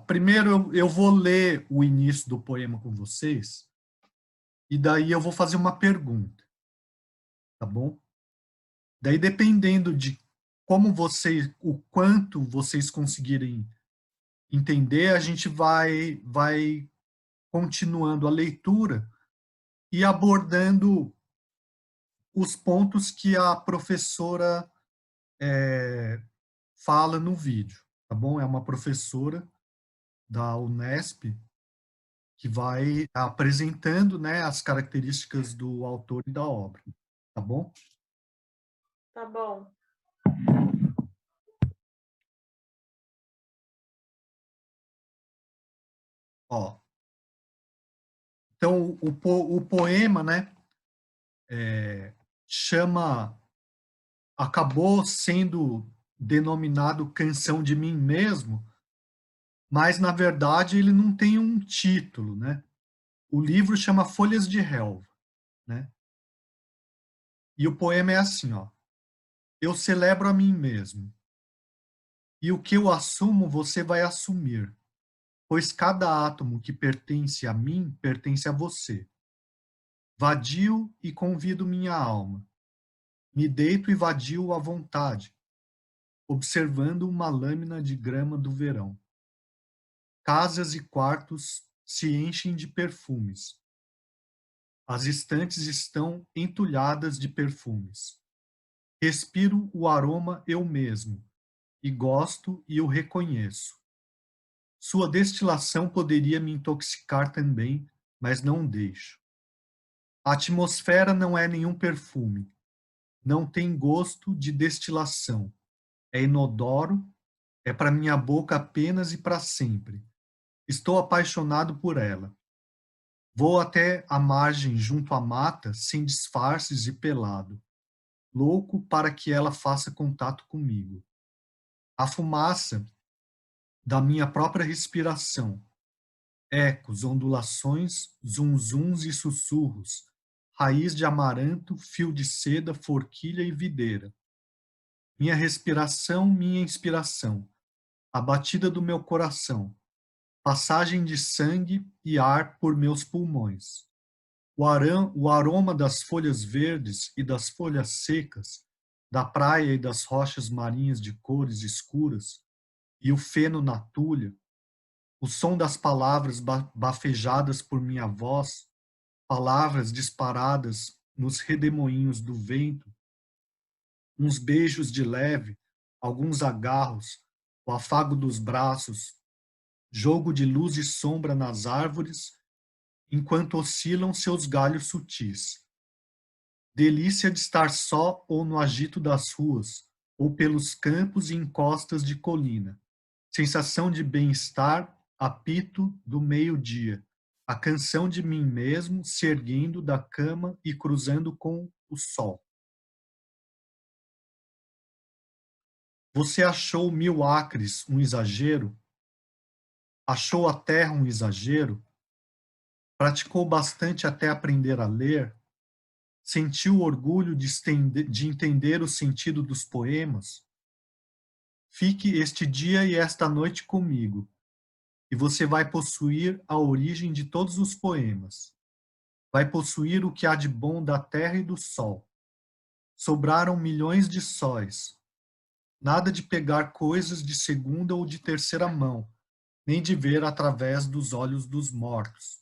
primeiro eu vou ler o início do poema com vocês, e daí eu vou fazer uma pergunta, tá bom? Daí, dependendo de como vocês, o quanto vocês conseguirem entender, a gente vai continuando a leitura e abordando os pontos que a professora fala no vídeo, tá bom? É uma professora da Unesp que vai apresentando, né, as características do autor e da obra, tá bom? Tá bom. Ó, então, o poema, né, acabou sendo denominado Canção de Mim Mesmo, mas, na verdade, ele não tem um título, né? O livro chama Folhas de Relva, né? E o poema é assim, ó. Eu celebro a mim mesmo, e o que eu assumo você vai assumir, pois cada átomo que pertence a mim pertence a você. Vadio e convido minha alma. Me deito e vadio à vontade, observando uma lâmina de grama do verão. Casas e quartos se enchem de perfumes. As estantes estão entulhadas de perfumes. Respiro o aroma eu mesmo, e gosto e o reconheço. Sua destilação poderia me intoxicar também, mas não deixo. A atmosfera não é nenhum perfume. Não tem gosto de destilação. É inodoro, é para minha boca apenas e para sempre. Estou apaixonado por ela. Vou até a margem junto à mata, sem disfarces e pelado, louco para que ela faça contato comigo. A fumaça da minha própria respiração, ecos, ondulações, zunzuns e sussurros, raiz de amaranto, fio de seda, forquilha e videira. Minha respiração, minha inspiração, a batida do meu coração, passagem de sangue e ar por meus pulmões. O aroma das folhas verdes e das folhas secas, da praia e das rochas marinhas de cores escuras, e o feno na tulha, o som das palavras bafejadas por minha voz, palavras disparadas nos redemoinhos do vento, uns beijos de leve, alguns agarros, o afago dos braços, jogo de luz e sombra nas árvores, enquanto oscilam seus galhos sutis. Delícia de estar só ou no agito das ruas, ou pelos campos e encostas de colina. Sensação de bem-estar, apito do meio-dia. A canção de mim mesmo se erguendo da cama e cruzando com o sol. Você achou 1000 acres um exagero? Achou a terra um exagero? Praticou bastante até aprender a ler? Sentiu orgulho de entender o sentido dos poemas? Fique este dia e esta noite comigo, e você vai possuir a origem de todos os poemas. Vai possuir o que há de bom da terra e do sol. Sobraram milhões de sóis. Nada de pegar coisas de segunda ou de terceira mão, nem de ver através dos olhos dos mortos,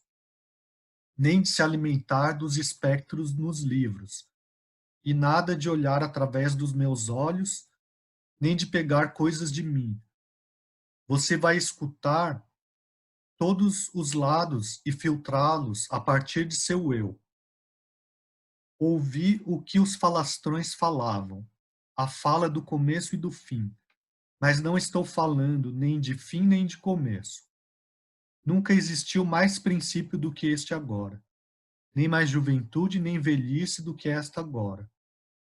nem de se alimentar dos espectros nos livros, e nada de olhar através dos meus olhos, nem de pegar coisas de mim. Você vai escutar todos os lados e filtrá-los a partir de seu eu. Ouvi o que os falastrões falavam, a fala do começo e do fim, mas não estou falando nem de fim nem de começo. Nunca existiu mais princípio do que este agora, nem mais juventude nem velhice do que esta agora.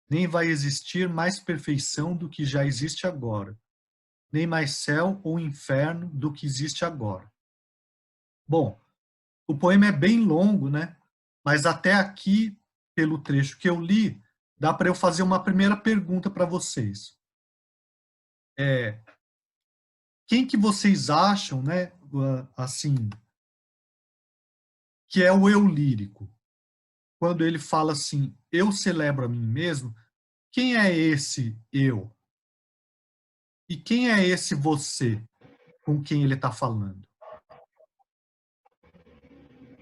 Nem vai existir mais perfeição do que já existe agora, nem mais céu ou inferno do que existe agora. Bom, o poema é bem longo, né? Mas até aqui, pelo trecho que eu li, dá para eu fazer uma primeira pergunta para vocês. quem que vocês acham, né, assim, que é o eu lírico? Quando ele fala assim, eu celebro a mim mesmo, quem é esse eu? E quem é esse você com quem ele está falando?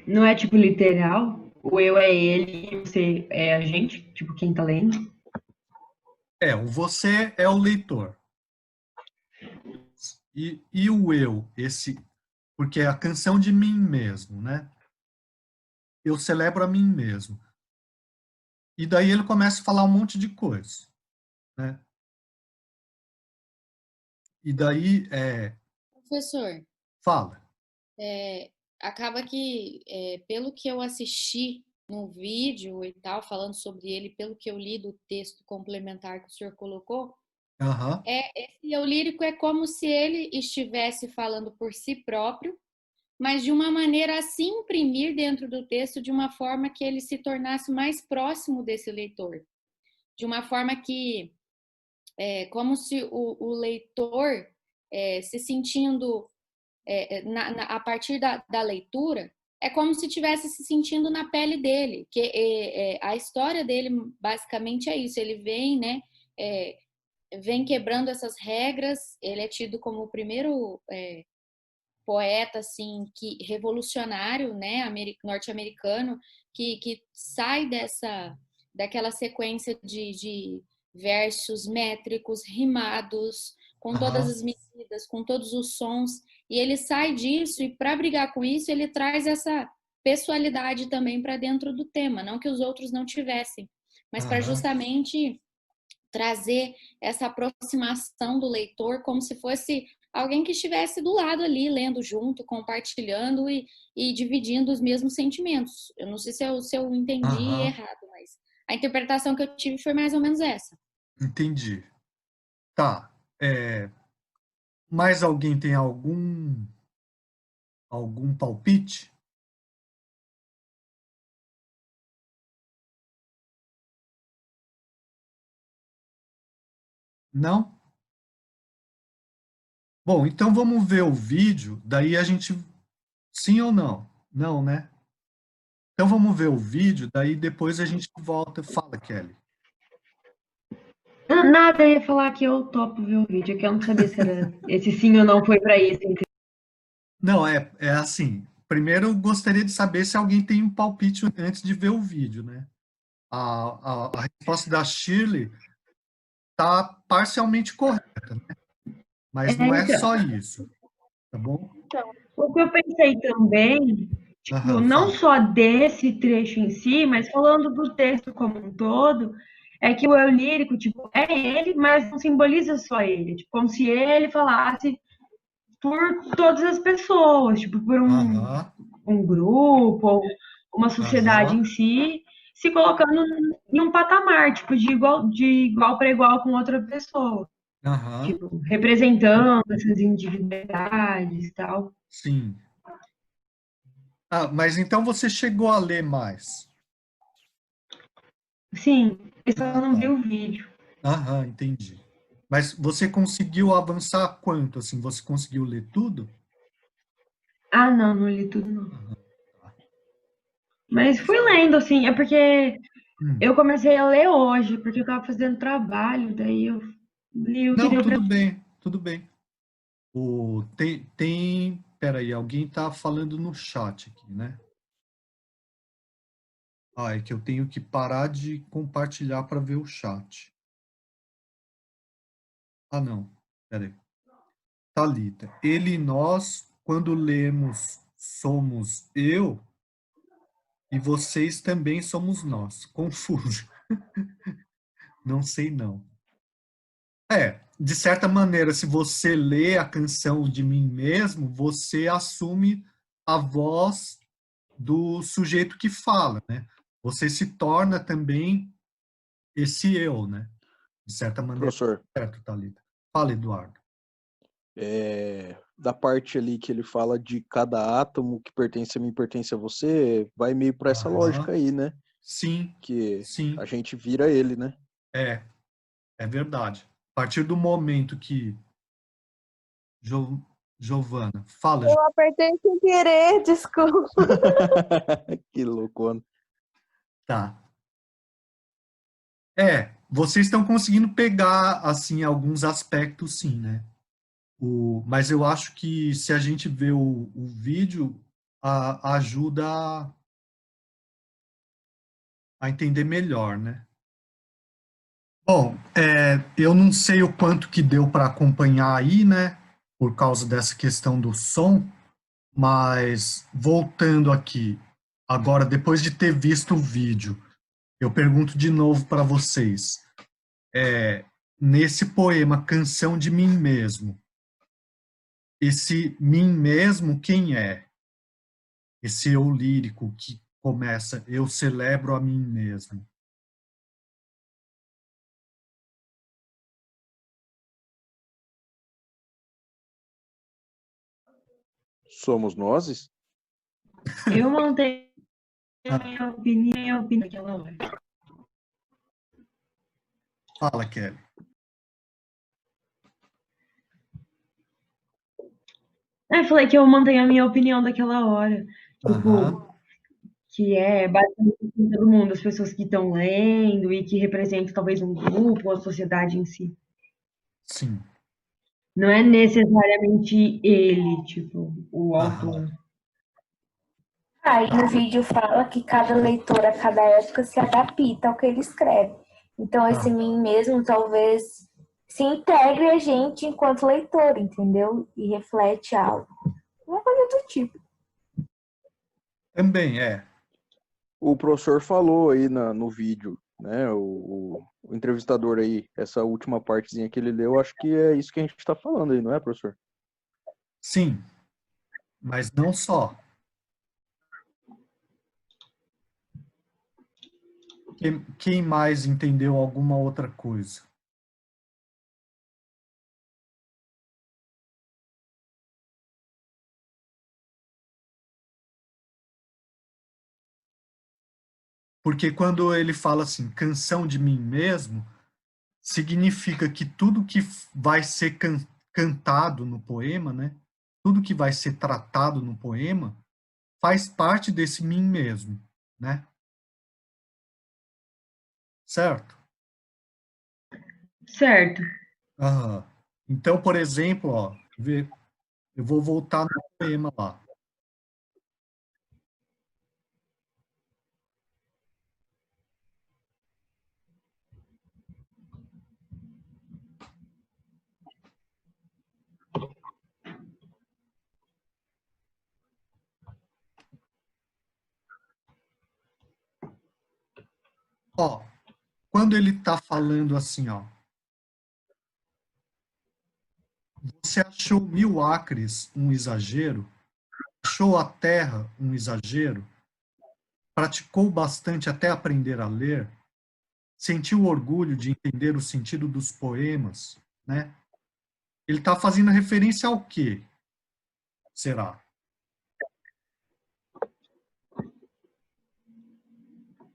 Não é tipo literal? O eu é ele e você é a gente? Tipo, quem tá lendo? O você é o leitor. E o eu, esse, porque é a canção de mim mesmo, né? Eu celebro a mim mesmo. E daí ele começa a falar um monte de coisa, né? E daí, Professor, fala. acaba que, pelo que eu assisti no vídeo e tal, falando sobre ele, pelo que eu li do texto complementar que o senhor colocou, Aham, esse eu lírico é como se ele estivesse falando por si próprio, mas de uma maneira a se imprimir dentro do texto de uma forma que ele se tornasse mais próximo desse leitor. De uma forma que, como se o leitor se sentindo a partir da leitura, é como se estivesse se sentindo na pele dele, que a história dele basicamente é isso, ele vem, né, é, vem quebrando essas regras, ele é tido como o primeiro poeta, assim, que revolucionário, né, norte-americano, que sai daquela sequência de versos métricos, rimados, com todas aham, as medidas, com todos os sons, e ele sai disso, e para brigar com isso, ele traz essa pessoalidade também para dentro do tema, não que os outros não tivessem, mas para aham, justamente trazer essa aproximação do leitor como se fosse alguém que estivesse do lado ali, lendo junto, compartilhando e dividindo os mesmos sentimentos. Eu não sei se eu entendi aham. errado, mas a interpretação que eu tive foi mais ou menos essa. Entendi. Tá. Mais alguém tem algum palpite? Não? Bom, então vamos ver o vídeo, daí a gente. Sim ou não? Não, né? Então vamos ver o vídeo, daí depois a gente volta. Fala, Kelly. Nada, eu ia falar que eu topo ver o vídeo, que eu não sabia se era esse sim ou não foi pra isso. Não, é assim. Primeiro eu gostaria de saber se alguém tem um palpite antes de ver o vídeo, né? A resposta da Shirley está parcialmente correta, né? Mas não é Então, só isso, tá bom? o que eu pensei também, tipo, Aham, não fala. só desse trecho em si, mas falando do texto como um todo, é que o eu lírico, tipo, é ele, mas não simboliza só ele. Tipo, como se ele falasse por todas as pessoas, tipo, por Aham, um grupo, ou uma sociedade aham, em si, se colocando em um patamar, tipo, de igual para igual com outra pessoa. aham, Tipo, representando essas individualidades e tal. sim. Ah, mas então você chegou a ler mais. Sim, eu só Ah, não vi tá. o vídeo. Aham, entendi. Mas você conseguiu avançar quanto, assim? Você conseguiu ler tudo? Ah, não, não li tudo, não. Aham, tá. Mas fui lendo, assim, é porque Hum. eu comecei a ler hoje, porque eu tava fazendo trabalho, daí eu li o que Não, deu pra. tudo bem, tudo bem. Peraí, alguém está falando no chat aqui, né? Ah, é que eu tenho que parar de compartilhar para ver o chat. Ah, não, peraí. Talita, ele e nós, quando lemos, somos eu e vocês também somos nós. Confuso. Não sei não. De certa maneira, se você lê a canção de mim mesmo, você assume a voz do sujeito que fala, né? Você se torna também esse eu, né? De certa maneira, Professor, certo, Thalita? Fala, Eduardo. da parte ali que ele fala de cada átomo que pertence a mim, pertence a você, vai meio para essa lógica Aham. aí, né? Sim, Que sim, a gente vira ele, né? é verdade. A partir do momento que Giovana, fala. Eu apertei sem querer, desculpa. Que loucura. Tá. Vocês estão conseguindo pegar, assim, alguns aspectos, sim, né? Mas eu acho que se a gente vê o vídeo, ajuda a entender melhor, né? Bom, eu não sei o quanto que deu para acompanhar aí, né? Por causa dessa questão do som, mas voltando aqui, agora, depois de ter visto o vídeo, eu pergunto de novo para vocês. Nesse poema Canção de Mim Mesmo, esse mim mesmo quem é? Esse eu lírico que começa, eu celebro a mim mesmo. Somos nós? Eu mantenho a minha opinião naquela hora. Fala, Kelly. Eu falei que eu mantenho a minha opinião daquela hora. Aham. Tipo, que é basicamente todo mundo, as pessoas que estão lendo e que representam talvez um grupo ou a sociedade em si. Sim. Não é necessariamente ele, tipo, o Aham. autor. Aí no vídeo fala que cada leitor, a cada época, se adapta ao que ele escreve. Então, esse mim mesmo talvez se integre a gente enquanto leitor, entendeu? E reflete algo. Uma coisa do tipo. Também O professor falou aí no vídeo, né? O entrevistador aí, essa última partezinha que ele leu, acho que é isso que a gente está falando aí, não é, professor? Sim, mas não só. Quem mais entendeu alguma outra coisa? Porque quando ele fala assim, canção de mim mesmo, significa que tudo que vai ser cantado no poema, né? Tudo que vai ser tratado no poema faz parte desse mim mesmo, né? Certo? Certo. Aham. Então, por exemplo, ó, eu vou voltar no poema lá. Ó, quando ele está falando assim, ó, você achou 1000 acres um exagero? Achou a terra um exagero? Praticou bastante até aprender a ler? Sentiu orgulho de entender o sentido dos poemas, né? Ele está fazendo referência ao quê? Será?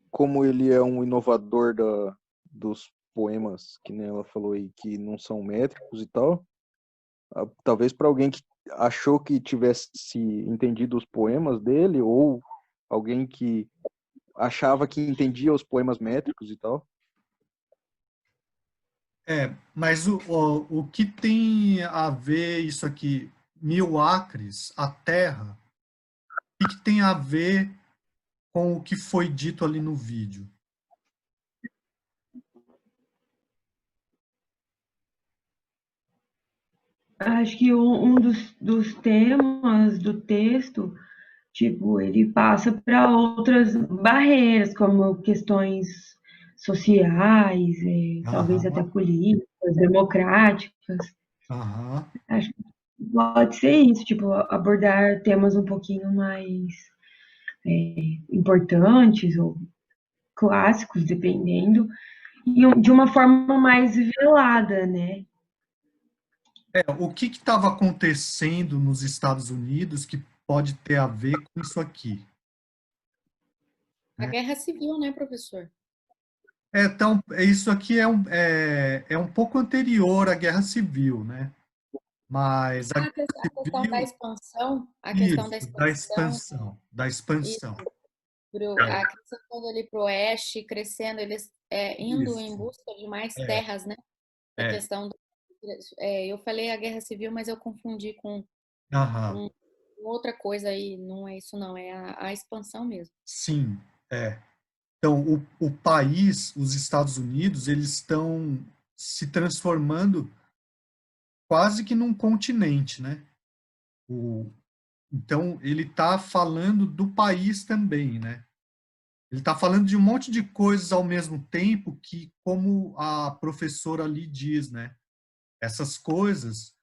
Como ele é um inovador dos poemas, que nem ela falou aí, que não são métricos e tal, talvez para alguém que achou que tivesse entendido os poemas dele, ou alguém que achava que entendia os poemas métricos e tal. Mas o que tem a ver isso aqui, 1000 acres, a terra, o que tem a ver com o que foi dito ali no vídeo? Acho que um dos temas do texto, tipo, ele passa para outras barreiras, como questões sociais, talvez até Aham, políticas, democráticas. aham. Acho que pode ser isso, tipo, abordar temas um pouquinho mais importantes ou clássicos, dependendo, e de uma forma mais velada, né? O que estava acontecendo nos Estados Unidos que pode ter a ver com isso aqui? A guerra civil, né, professor? Então, isso aqui é um pouco anterior à Guerra Civil, né? Mas a A questão da civil, expansão, a questão da isso, expansão, da expansão. isso, É, a questão indo ali para o oeste, crescendo, eles indo em isso, busca de mais é, terras, né? A é, questão eu falei a guerra civil, mas eu confundi aham, com outra coisa aí, não é isso não, é a expansão mesmo. sim, é. Então, o país, os Estados Unidos, eles estão se transformando quase que num continente, né? O, então, ele está falando do país também, né? Ele está falando de um monte de coisas ao mesmo tempo que, como a professora ali diz, né? Essas coisas,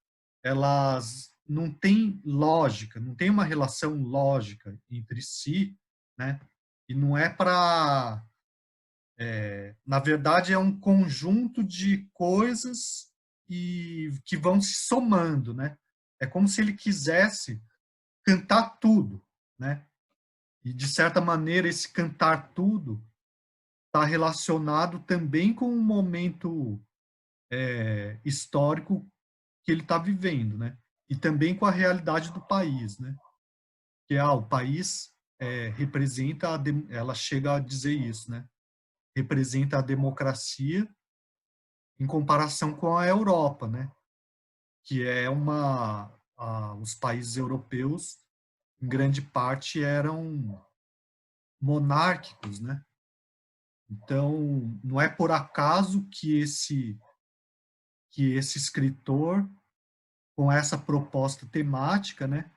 elas não têm lógica, não tem uma relação lógica entre si, né? E não é para... na verdade, é um conjunto de coisas e que vão se somando, né? É como se ele quisesse cantar tudo, né? E, de certa maneira, esse cantar tudo está relacionado também com o momento histórico que ele está vivendo, né? E também com a realidade do país, né? Que o país representa, ela chega a dizer isso, né? Representa a democracia em comparação com a Europa, né? Que é os países europeus, em grande parte, eram monárquicos, né? Então, não é por acaso que esse escritor, com essa proposta temática, né,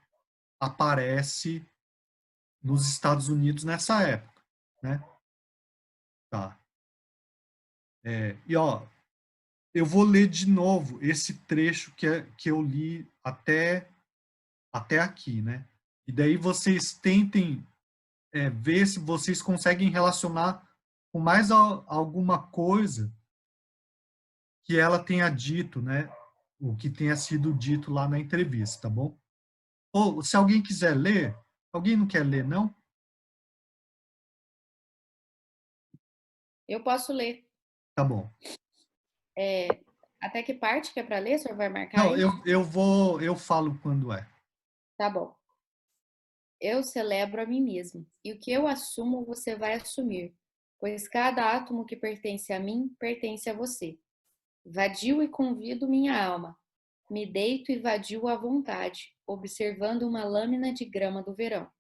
aparece nos Estados Unidos nessa época, né? Tá. E eu vou ler de novo esse trecho que eu li até aqui, né? E daí vocês tentem ver se vocês conseguem relacionar com mais alguma coisa que ela tenha dito, né? O que tenha sido dito lá na entrevista, tá bom? Ou se alguém quiser ler, alguém não quer ler, não? Eu posso ler. Tá bom. Até que parte que é para ler? O senhor vai marcar Não, aí? eu falo quando é. Tá bom. Eu celebro a mim mesmo, e o que eu assumo você vai assumir, pois cada átomo que pertence a mim pertence a você. Vadio e convido minha alma. Me deito e vadio à vontade, observando uma lâmina de grama do verão.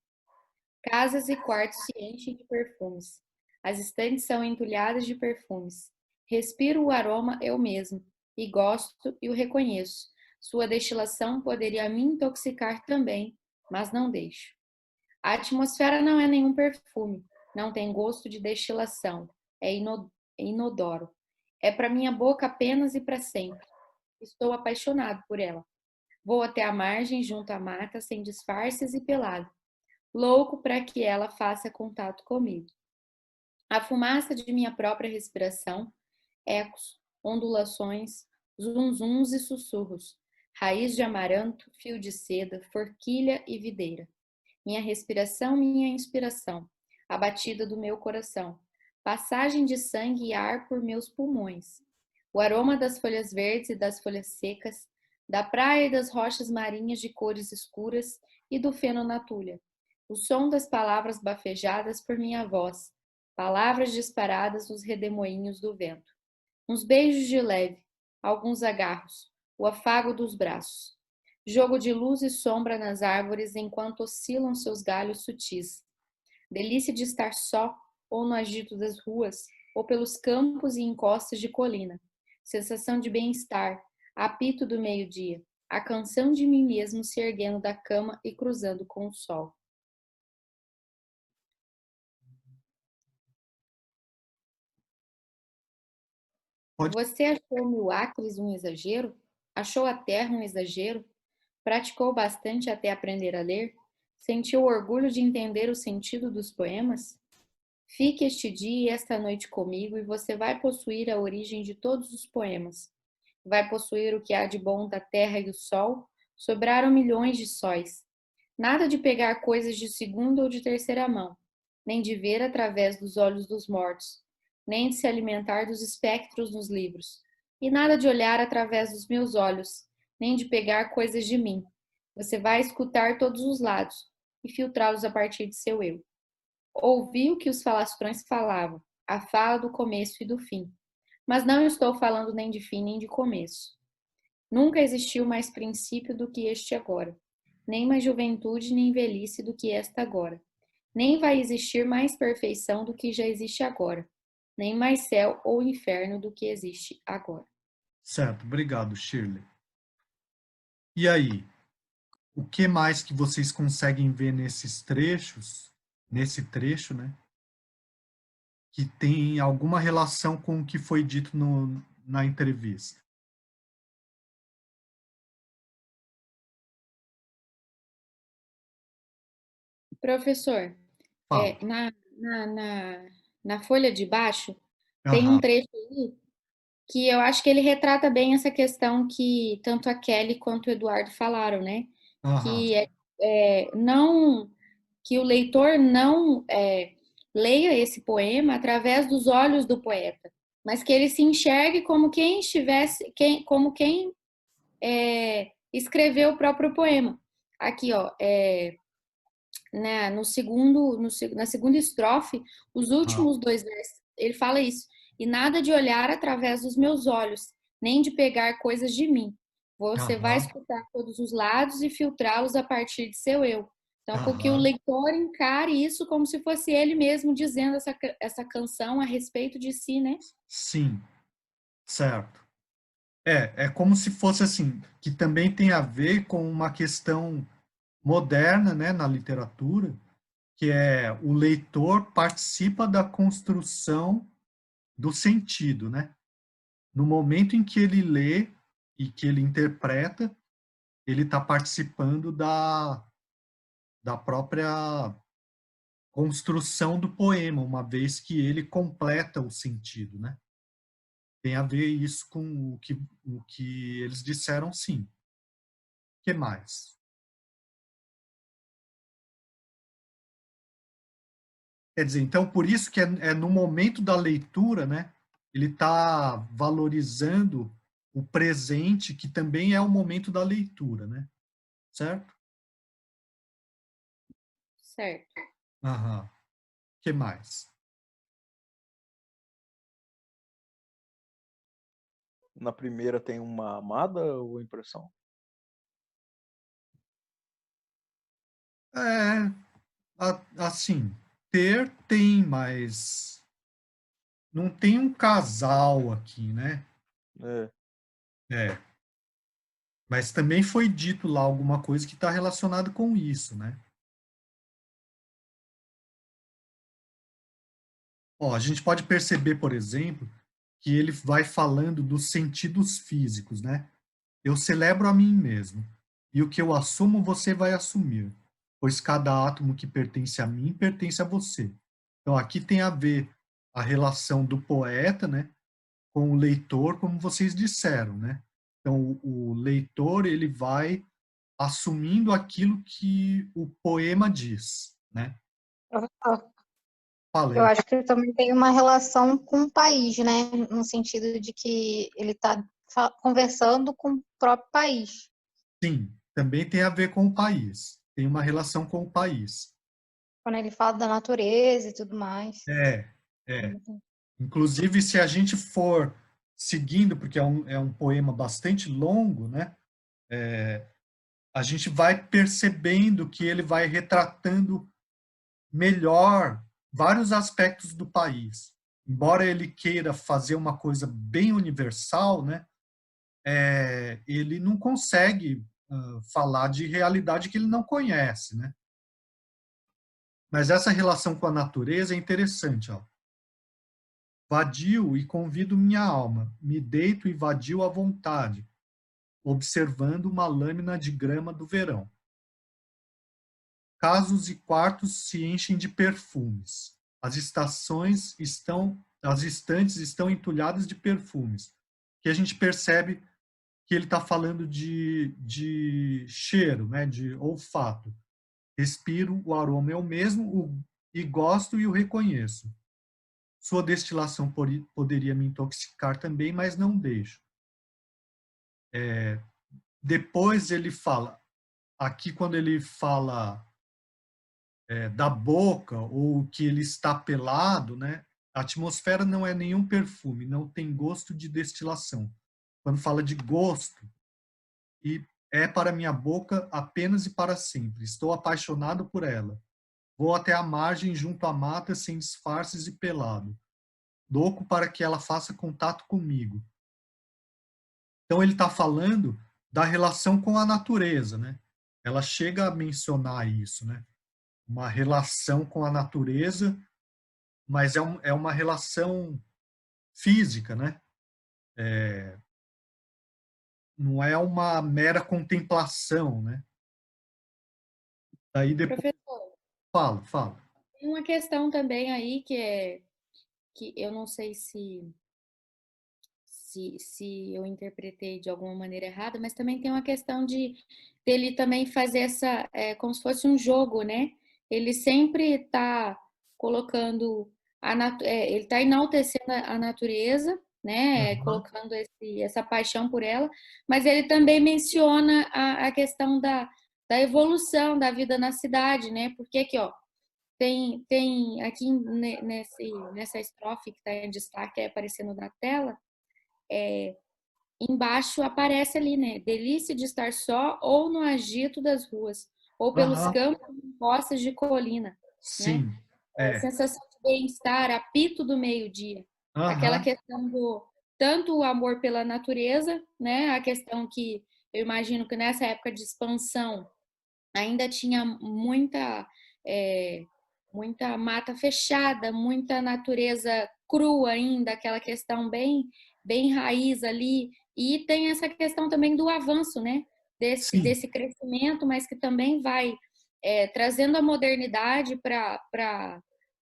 Casas e quartos se enchem de perfumes. As estantes são entulhadas de perfumes. Respiro o aroma eu mesmo, e gosto e o reconheço. Sua destilação poderia me intoxicar também, mas não deixo. A atmosfera não é nenhum perfume, não tem gosto de destilação, é inodoro. É para minha boca apenas e para sempre. Estou apaixonado por ela. Vou até a margem, junto à mata, sem disfarces e pelado, louco para que ela faça contato comigo. A fumaça de minha própria respiração, ecos, ondulações, zunzuns e sussurros, raiz de amaranto, fio de seda, forquilha e videira. Minha respiração, minha inspiração, a batida do meu coração, passagem de sangue e ar por meus pulmões, o aroma das folhas verdes e das folhas secas, da praia e das rochas marinhas de cores escuras e do feno na tulha, o som das palavras bafejadas por minha voz, palavras disparadas nos redemoinhos do vento, uns beijos de leve, alguns agarros, o afago dos braços, jogo de luz e sombra nas árvores enquanto oscilam seus galhos sutis. Delícia de estar só, ou no agito das ruas, ou pelos campos e encostas de colina. Sensação de bem-estar, apito do meio-dia, a canção de mim mesmo se erguendo da cama e cruzando com o sol. Pode. Você achou Mil Acres um exagero? Achou a terra um exagero? Praticou bastante até aprender a ler? Sentiu orgulho de entender o sentido dos poemas? Fique este dia e esta noite comigo e você vai possuir a origem de todos os poemas. Vai possuir o que há de bom da terra e do sol. Sobraram milhões de sóis. Nada de pegar coisas de segunda ou de terceira mão, nem de ver através dos olhos dos mortos, nem de se alimentar dos espectros nos livros, e nada de olhar através dos meus olhos, nem de pegar coisas de mim. Você vai escutar todos os lados e filtrá-los a partir de seu eu. Ouvi o que os falastrões falavam, a fala do começo e do fim. Mas não estou falando nem de fim nem de começo. Nunca existiu mais princípio do que este agora, nem mais juventude nem velhice do que esta agora. Nem vai existir mais perfeição do que já existe agora, nem mais céu ou inferno do que existe agora. Certo, obrigado, Shirley. E aí, o que mais que vocês conseguem ver nesses trechos, nesse trecho, né? Que tem alguma relação com o que foi dito na entrevista? Professor, Fala. na folha de baixo, tem um Aham, trecho aí que eu acho que ele retrata bem essa questão que tanto a Kelly quanto o Eduardo falaram, né? aham, Que não que o leitor não leia esse poema através dos olhos do poeta, mas que ele se enxergue como quem estivesse, como quem escreveu o próprio poema. Aqui, ó, na segunda estrofe, os aham, últimos dois versos, ele fala isso. E nada de olhar através dos meus olhos, nem de pegar coisas de mim. Você vai aham, escutar todos os lados e filtrá-los a partir de seu eu. Então, porque o aham. leitor encare isso como se fosse ele mesmo dizendo essa canção a respeito de si, né? Sim, certo. É como se fosse assim, que também tem a ver com uma questão moderna, né, na literatura, que é o leitor participa da construção do sentido, né? No momento em que ele lê e que ele interpreta, ele está participando da própria construção do poema, uma vez que ele completa o sentido, né? Tem a ver isso com o que eles disseram, sim. O que mais? Quer dizer, então, por isso que é no momento da leitura, né? Ele está valorizando o presente, que também é o momento da leitura, né? Certo? Certo. Aham. O que mais? Na primeira tem uma amada ou impressão? É, assim, ter tem, mas não tem um casal aqui, né? É. É, mas também foi dito lá alguma coisa que está relacionado com isso, né? Ó, a gente pode perceber, por exemplo, que ele vai falando dos sentidos físicos, né? Eu celebro a mim mesmo, e o que eu assumo você vai assumir, pois cada átomo que pertence a mim pertence a você. Então aqui tem a ver a relação do poeta, né, com o leitor, como vocês disseram, né? Então o leitor ele vai assumindo aquilo que o poema diz, né? Eu Falei, acho que também tem uma relação com o país, né? No sentido de que ele está conversando com o próprio país. sim, também tem a ver com o país, tem uma relação com o país. Quando ele fala da natureza e tudo mais. É, é. Inclusive, se a gente for seguindo, porque é um poema bastante longo, né? A gente vai percebendo que ele vai retratando melhor vários aspectos do país. Embora ele queira fazer uma coisa bem universal, né? Ele não consegue falar de realidade que ele não conhece, né? Mas essa relação com a natureza é interessante, ó. Vadio e convido minha alma, me deito e vadio à vontade, observando uma lâmina de grama do verão. Casos e quartos se enchem de perfumes. As estantes estão entulhadas de perfumes. Que a gente percebe que ele está falando de cheiro, né, de olfato. Respiro, o aroma é o mesmo e gosto e o reconheço. Sua destilação poderia me intoxicar também, mas não deixo. depois ele fala, aqui quando ele fala da boca, ou que ele está pelado, né? A atmosfera não é nenhum perfume, não tem gosto de destilação. Quando fala de gosto, e é para minha boca apenas e para sempre. Estou apaixonado por ela. Vou até a margem junto à mata sem disfarces e pelado. Louco para que ela faça contato comigo. Então ele está falando da relação com a natureza, né? Ela chega a mencionar isso, né? Uma relação com a natureza, mas é uma relação física, né? Não é uma mera contemplação, né? Daí depois Professor, fala. tem uma questão também aí que eu não sei se eu interpretei de alguma maneira errada, mas também tem uma questão de dele também fazer como se fosse um jogo, né? Ele sempre está colocando ele está enaltecendo a natureza, né? Uhum. Colocando essa paixão por ela, mas ele também menciona a questão da evolução da vida na cidade, né? Porque aqui, ó, tem aqui nessa estrofe que está em destaque, aparecendo na tela, embaixo aparece ali, né? Delícia de estar só ou no agito das ruas, ou pelos Aham. campos em costas de colina, né? Sim. É. Sensação de bem-estar, apito do meio-dia. Aquela Aham. questão do tanto o amor pela natureza, né? A questão que eu imagino que nessa época de expansão ainda tinha é, muita mata fechada, muita natureza crua ainda, aquela questão bem raiz ali. E tem essa questão também do avanço, né? Sim. Desse crescimento, mas que também vai trazendo a modernidade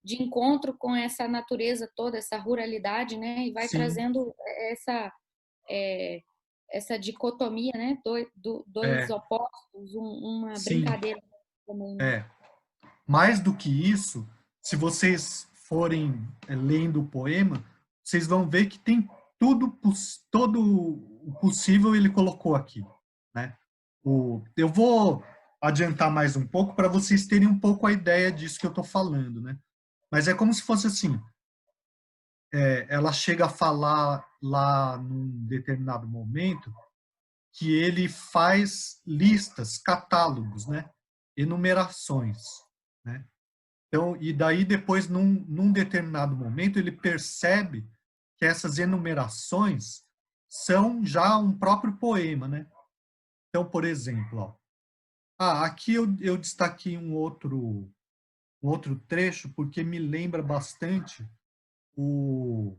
de encontro com essa natureza toda, essa ruralidade, né? E vai Sim. trazendo essa é, essa dicotomia, né? Dois É. opostos, uma Sim. brincadeira também, né? É. Mais do que isso, se vocês forem lendo o poema, vocês vão ver que tem todo o possível ele colocou aqui, né? Eu vou adiantar mais um pouco para vocês terem um pouco a ideia disso que eu estou falando, né? Mas é como se fosse assim, ela chega a falar lá num determinado momento que ele faz listas, catálogos, né? Enumerações, né? Então, e daí depois, num determinado momento, ele percebe que essas enumerações são já um próprio poema, né? Então, por exemplo, ó, aqui eu destaquei um outro trecho porque me lembra bastante o,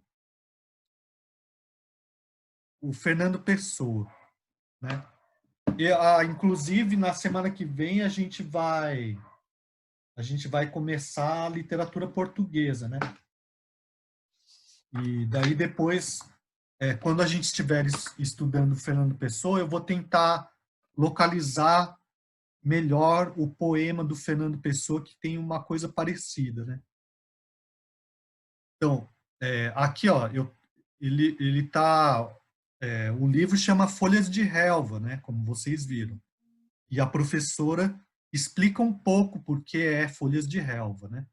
o Fernando Pessoa, né? E, inclusive, na semana que vem, a gente vai começar a literatura portuguesa, né? E daí depois, quando a gente estiver estudando Fernando Pessoa, eu vou tentar localizar melhor o poema do Fernando Pessoa que tem uma coisa parecida, né? Então, aqui, ó, ele tá, o livro chama Folhas de Relva, né? Como vocês viram. E a professora explica um pouco por que é Folhas de Relva, né?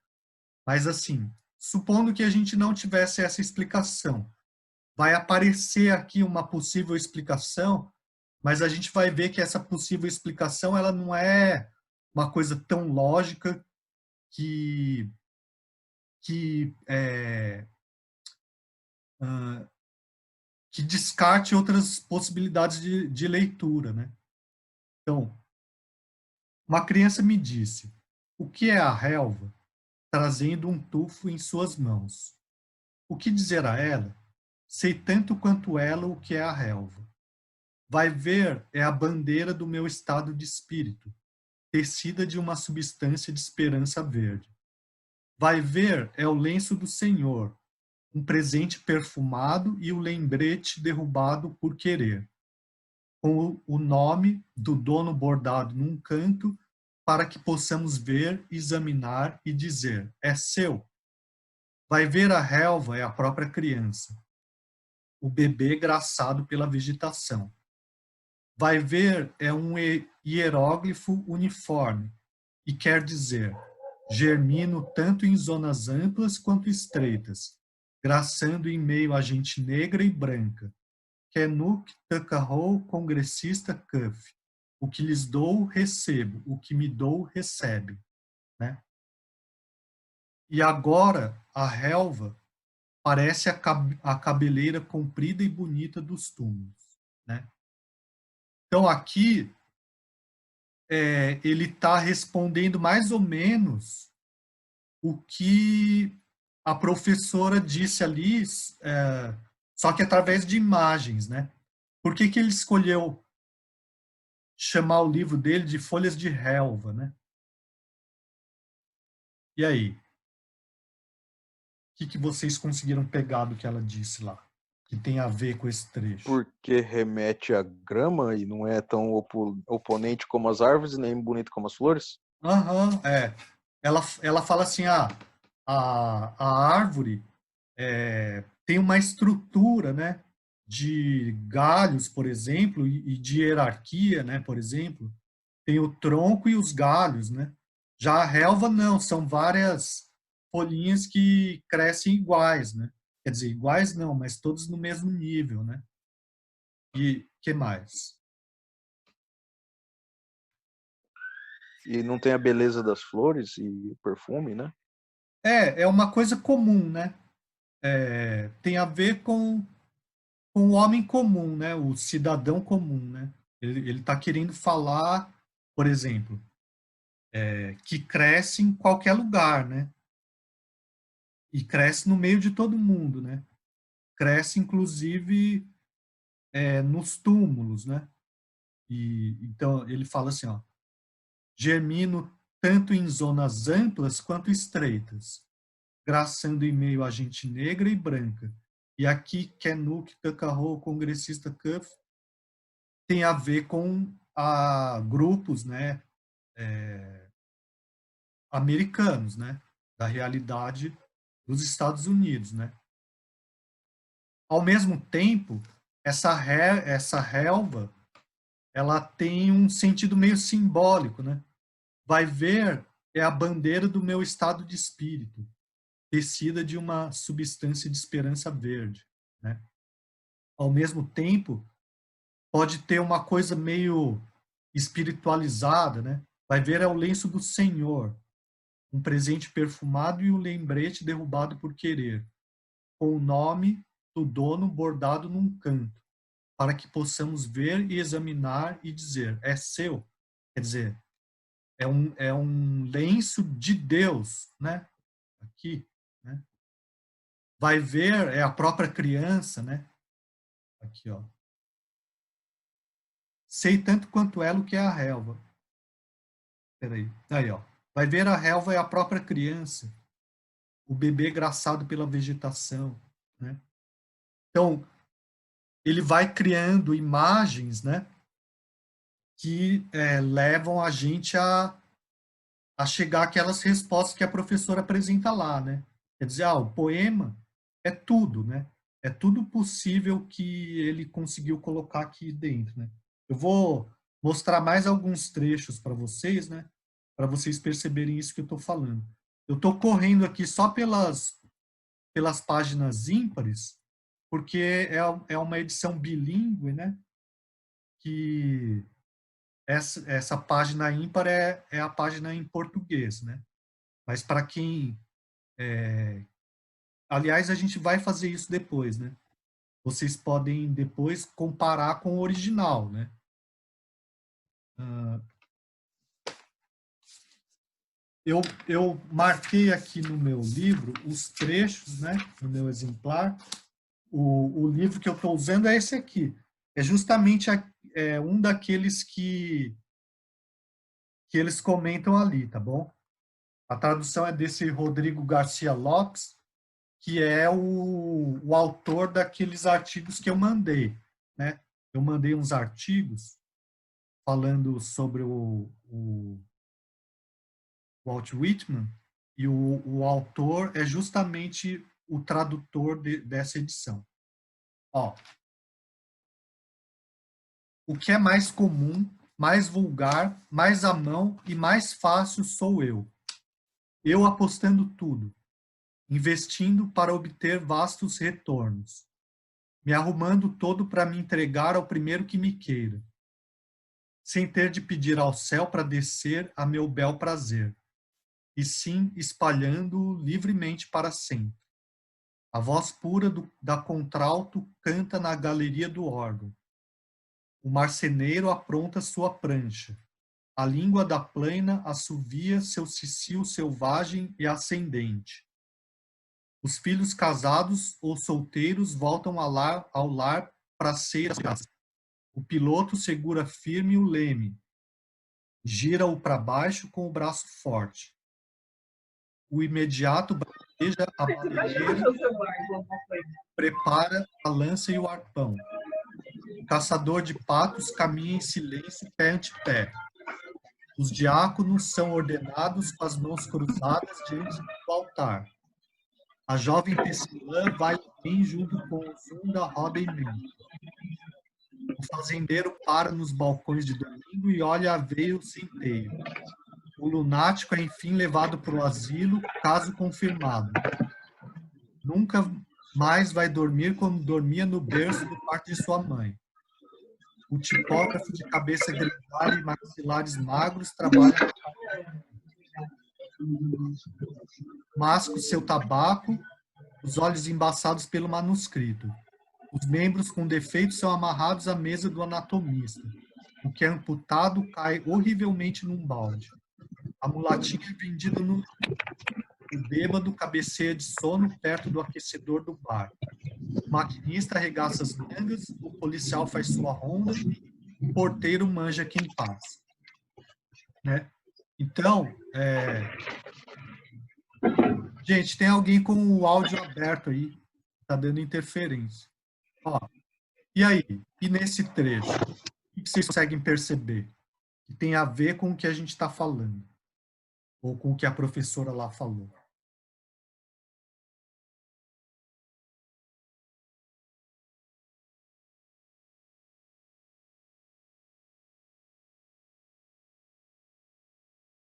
Mas assim, supondo que a gente não tivesse essa explicação, vai aparecer aqui uma possível explicação, mas a gente vai ver que essa possível explicação ela não é uma coisa tão lógica que que é, que descarte outras possibilidades de leitura, né? Então, uma criança me disse: "O que é a relva?", trazendo um tufo em suas mãos. O que dizer a ela? Sei tanto quanto ela o que é a relva. Vai ver é a bandeira do meu estado de espírito, tecida de uma substância de esperança verde. Vai ver é o lenço do Senhor, um presente perfumado e o lembrete derrubado por querer, com o nome do dono bordado num canto, para que possamos ver, examinar e dizer: é seu. Vai ver a relva é a própria criança, o bebê graçado pela vegetação. vai ver é um hieróglifo uniforme e quer dizer: germino tanto em zonas amplas quanto estreitas, graçando em meio a gente negra e branca. Kenuk Tuckahoe, congressista Cuff. O que lhes dou, recebo. O que me dou, recebe. Né? E agora, a relva parece a cabeleira comprida e bonita dos túmulos. Né? Então, aqui, ele está respondendo mais ou menos o que a professora disse ali, só que através de imagens. Né? Por que ele escolheu chamar o livro dele de Folhas de Relva, né? E aí? O que vocês conseguiram pegar do que ela disse lá? Que tem a ver com esse trecho? Porque remete à grama e não é tão oponente como as árvores, nem bonito como as flores? Aham, Ela fala assim, a árvore tem uma estrutura, né? De galhos, por exemplo, e de hierarquia, né? Por exemplo, tem o tronco e os galhos, né? Já a relva não, são várias folhinhas que crescem iguais, né? Quer dizer, iguais não, mas todos no mesmo nível, né? E que mais? E não tem a beleza das flores e o perfume, né? É uma coisa comum, né? Tem a ver com o homem comum, né? O cidadão comum, né? Ele está querendo falar, por exemplo, que cresce em qualquer lugar, né? E cresce no meio de todo mundo, né? Cresce, inclusive, nos túmulos, né? E então ele fala assim, ó, germino tanto em zonas amplas quanto estreitas, graçando em meio a gente negra e branca. E aqui, Kenuk Tuckahoe, congressista Cuff, tem a ver com grupos, né, americanos, né, da realidade dos Estados Unidos, né. Ao mesmo tempo, essa relva, ela tem um sentido meio simbólico, né. Vai ver é a bandeira do meu estado de espírito, tecida de uma substância de esperança verde, né. Ao mesmo tempo, pode ter uma coisa meio espiritualizada, né? Vai ver é o lenço do Senhor, um presente perfumado e o lembrete derrubado por querer, com o nome do dono bordado num canto, para que possamos ver e examinar e dizer, é seu. Quer dizer, é um lenço de Deus, né? Aqui, né? Vai ver é a própria criança, né? Aqui, ó. Sei tanto quanto ela o que é a relva. Peraí. Aí, ó. Vai ver a relva é a própria criança, o bebê graçado pela vegetação, né? Então, ele vai criando imagens, né? Que levam a gente a chegar àquelas respostas que a professora apresenta lá, né? Quer dizer, o poema é tudo, né? É tudo possível que ele conseguiu colocar aqui dentro, né? Eu vou mostrar mais alguns trechos para vocês, né? Para vocês perceberem isso que eu estou falando. Eu estou correndo aqui só pelas páginas ímpares, porque é uma edição bilíngue, né? Que essa página ímpar é a página em português, né? Mas para quem... aliás, a gente vai fazer isso depois, né? Vocês podem depois comparar com o original, né? Eu marquei aqui no meu livro os trechos, né? No meu exemplar. O livro que eu estou usando é esse aqui. É justamente um daqueles que eles comentam ali, tá bom? A tradução é desse Rodrigo Garcia Lopes, que é o autor daqueles artigos que eu mandei, né? Eu mandei uns artigos falando sobre o Walt Whitman, e o autor é justamente o tradutor dessa edição. Ó, O que é mais comum, mais vulgar, mais à mão e mais fácil sou eu. Eu apostando tudo, investindo para obter vastos retornos, me arrumando todo para me entregar ao primeiro que me queira, sem ter de pedir ao céu para descer a meu bel prazer, e sim espalhando-o livremente para sempre. A voz pura da contralto canta na galeria do órgão. O marceneiro apronta sua prancha. A língua da plena assovia seu cicio selvagem e ascendente. Os filhos casados ou solteiros voltam ao lar para ser as graças. O piloto segura firme o leme, gira-o para baixo com o braço forte. O imediato braceja a baleeira, prepara a lança e o arpão. O caçador de patos caminha em silêncio pé ante pé. Os diáconos são ordenados com as mãos cruzadas diante do altar. A jovem tecelã vai bem junto com o zum da roda imensa. O fazendeiro para nos balcões de domingo e olha a veia o centeio. O lunático é enfim levado para o asilo, caso confirmado. Nunca mais vai dormir como dormia no berço do quarto de sua mãe. O tipógrafo de cabeça grisalha e maxilares magros trabalha. Masca o seu tabaco, os olhos embaçados pelo manuscrito. Os membros com defeitos são amarrados à mesa do anatomista. O que é amputado cai horrivelmente num balde. A mulatinha é vendida no... O bêbado cabeceia de sono perto do aquecedor do bar. O maquinista arregaça as mangas, o policial faz sua ronda, o porteiro manja quem passa. Né? Então, gente, tem alguém com o áudio aberto aí, tá dando interferência. Ó, e aí? E nesse trecho? O que vocês conseguem perceber? Que tem a ver com o que a gente está falando? Ou com o que a professora lá falou?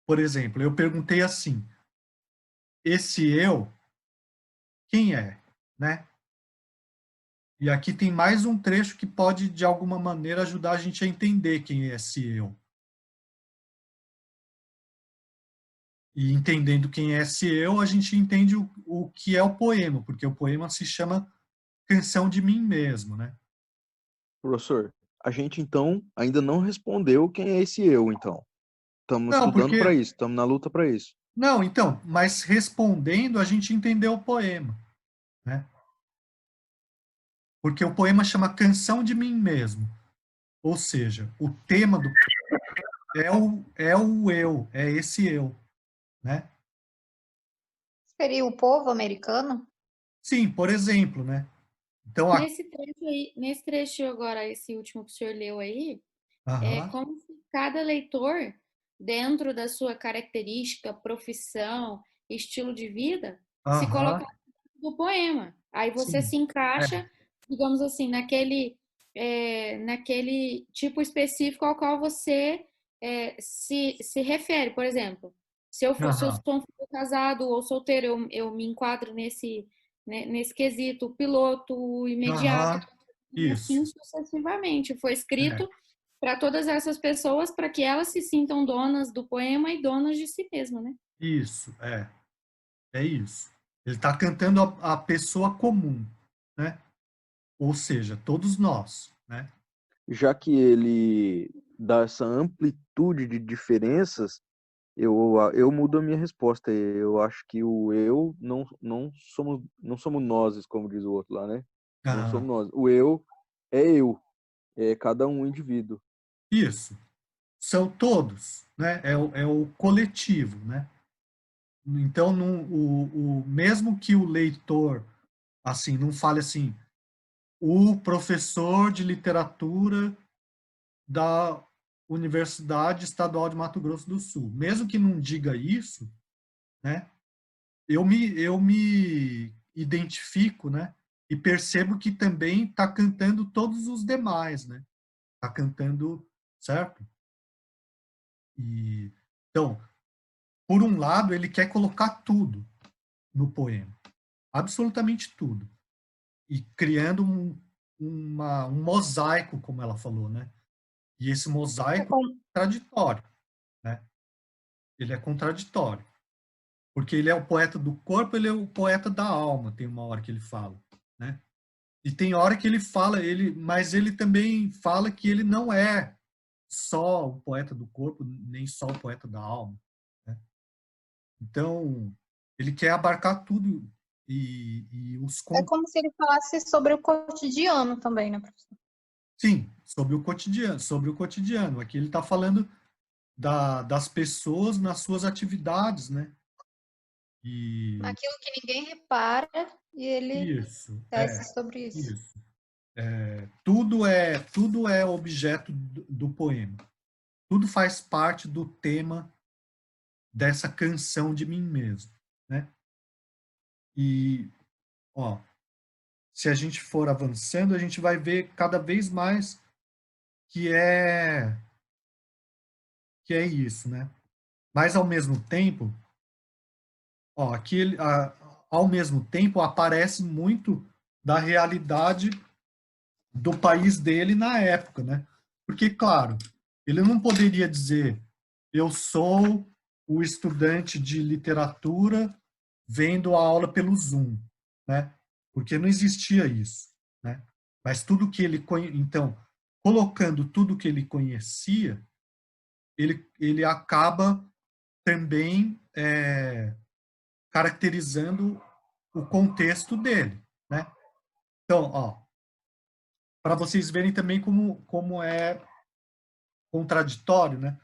Por exemplo, eu perguntei assim, esse eu, quem é? Né? E aqui tem mais um trecho que pode, de alguma maneira, ajudar a gente a entender quem é esse eu. E entendendo quem é esse eu, a gente entende o que é o poema, porque o poema se chama Canção de Mim Mesmo, né? Professor, a gente então ainda não respondeu quem é esse eu, então. Estamos Não, estudando porque... para isso, estamos na luta para isso. Não, então, mas respondendo, a gente entendeu o poema, né? Porque o poema chama Canção de Mim Mesmo. Ou seja, o tema do é o eu, é esse eu, né? Seria o povo americano? Sim, por exemplo, né? Então, Nesse trecho agora, esse último que o senhor leu aí, é aham, como se cada leitor, dentro da sua característica, profissão, estilo de vida, se aham, colocasse no poema. Aí você sim, se encaixa, digamos assim, naquele tipo específico ao qual você se refere. Por exemplo, se eu aham, sou um filho casado ou solteiro, eu me enquadro nesse quesito, o piloto, o imediato, aham, e isso, assim sucessivamente. Foi é, escrito para todas essas pessoas para que elas se sintam donas do poema e donas de si mesmas, né? isso, é isso. Ele está cantando a pessoa comum, né? Ou seja, todos nós, né? Já que ele dá essa amplitude de diferenças, eu mudo a minha resposta. Eu acho que o eu não somos nós, como diz o outro lá, né? Não somos Aham, nós. Eu, é cada um indivíduo. isso. São todos, né? É o coletivo, né? Então, mesmo que o leitor, assim, não fale assim, o professor de literatura da Universidade Estadual de Mato Grosso do Sul, mesmo que não diga isso, né? Eu me identifico, né? E percebo que também está cantando todos os demais, né? Está cantando, certo? E, então, por um lado, ele quer colocar tudo no poema, absolutamente tudo, e criando um mosaico, como ela falou, né? E esse É mosaico é como, contraditório, né? Ele é contraditório, porque ele é o poeta do corpo, ele é o poeta da alma, tem uma hora que ele fala, né? E tem hora que ele fala, mas ele também fala que ele não é só o poeta do corpo, nem só o poeta da alma, né? Então, ele quer abarcar tudo e os é como se ele falasse sobre o cotidiano também, né, professor? sim, sobre o cotidiano, sobre o cotidiano. Aqui ele está falando das pessoas nas suas atividades, né? E Aquilo que ninguém repara e ele isso, tece sobre isso. isso. Tudo é objeto do poema. Tudo faz parte do tema dessa canção de mim mesmo, né? E, ó, se a gente for avançando, a gente vai ver cada vez mais que é isso, né? Mas ao mesmo tempo, ó, aqui ao mesmo tempo aparece muito da realidade do país dele na época, né? Porque, claro, ele não poderia dizer eu sou o estudante de literatura vendo a aula pelo Zoom, né? Porque não existia isso, né? Mas tudo que ele então, colocando tudo que ele conhecia, ele acaba também caracterizando o contexto dele, né? Então, ó, para vocês verem também como é contraditório, né?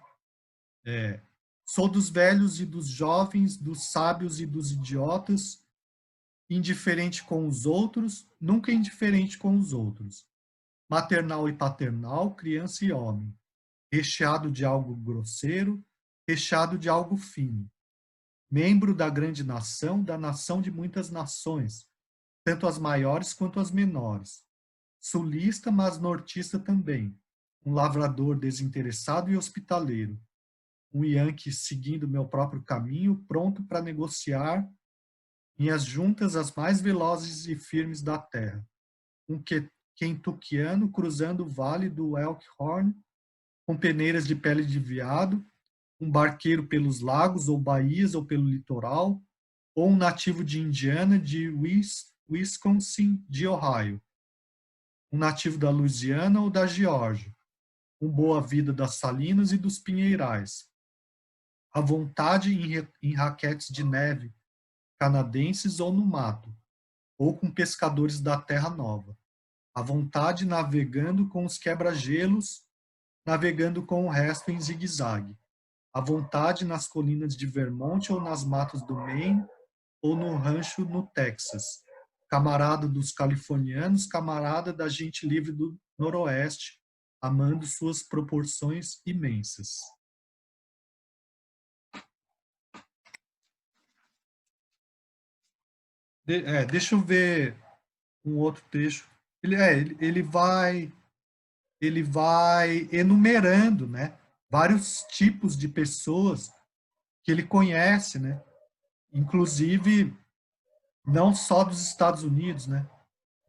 Sou dos velhos e dos jovens, dos sábios e dos idiotas, indiferente com os outros, nunca indiferente com os outros. Maternal e paternal, criança e homem. Recheado de algo grosseiro, recheado de algo fino. Membro da grande nação, da nação de muitas nações, tanto as maiores quanto as menores. Sulista, mas nortista também. Um lavrador desinteressado e hospitaleiro. Um Yankee seguindo meu próprio caminho, pronto para negociar minhas juntas as mais velozes e firmes da terra. Um kentuckiano cruzando o vale do Elkhorn, com peneiras de pele de veado, um barqueiro pelos lagos ou baías ou pelo litoral, ou um nativo de Indiana, de Wisconsin, de Ohio, um nativo da Louisiana ou da Geórgia, um boa-vida das salinas e dos pinheirais, à vontade em raquetes de neve canadenses ou no mato, ou com pescadores da Terra Nova, à vontade navegando com os quebra-gelos, navegando com o resto em zigue-zague, à vontade nas colinas de Vermont ou nas matas do Maine ou no rancho no Texas, camarada dos californianos, camarada da gente livre do Noroeste, amando suas proporções imensas. Deixa eu ver um outro trecho. Ele vai enumerando, né, vários tipos de pessoas que ele conhece, né, inclusive não só dos Estados Unidos, né,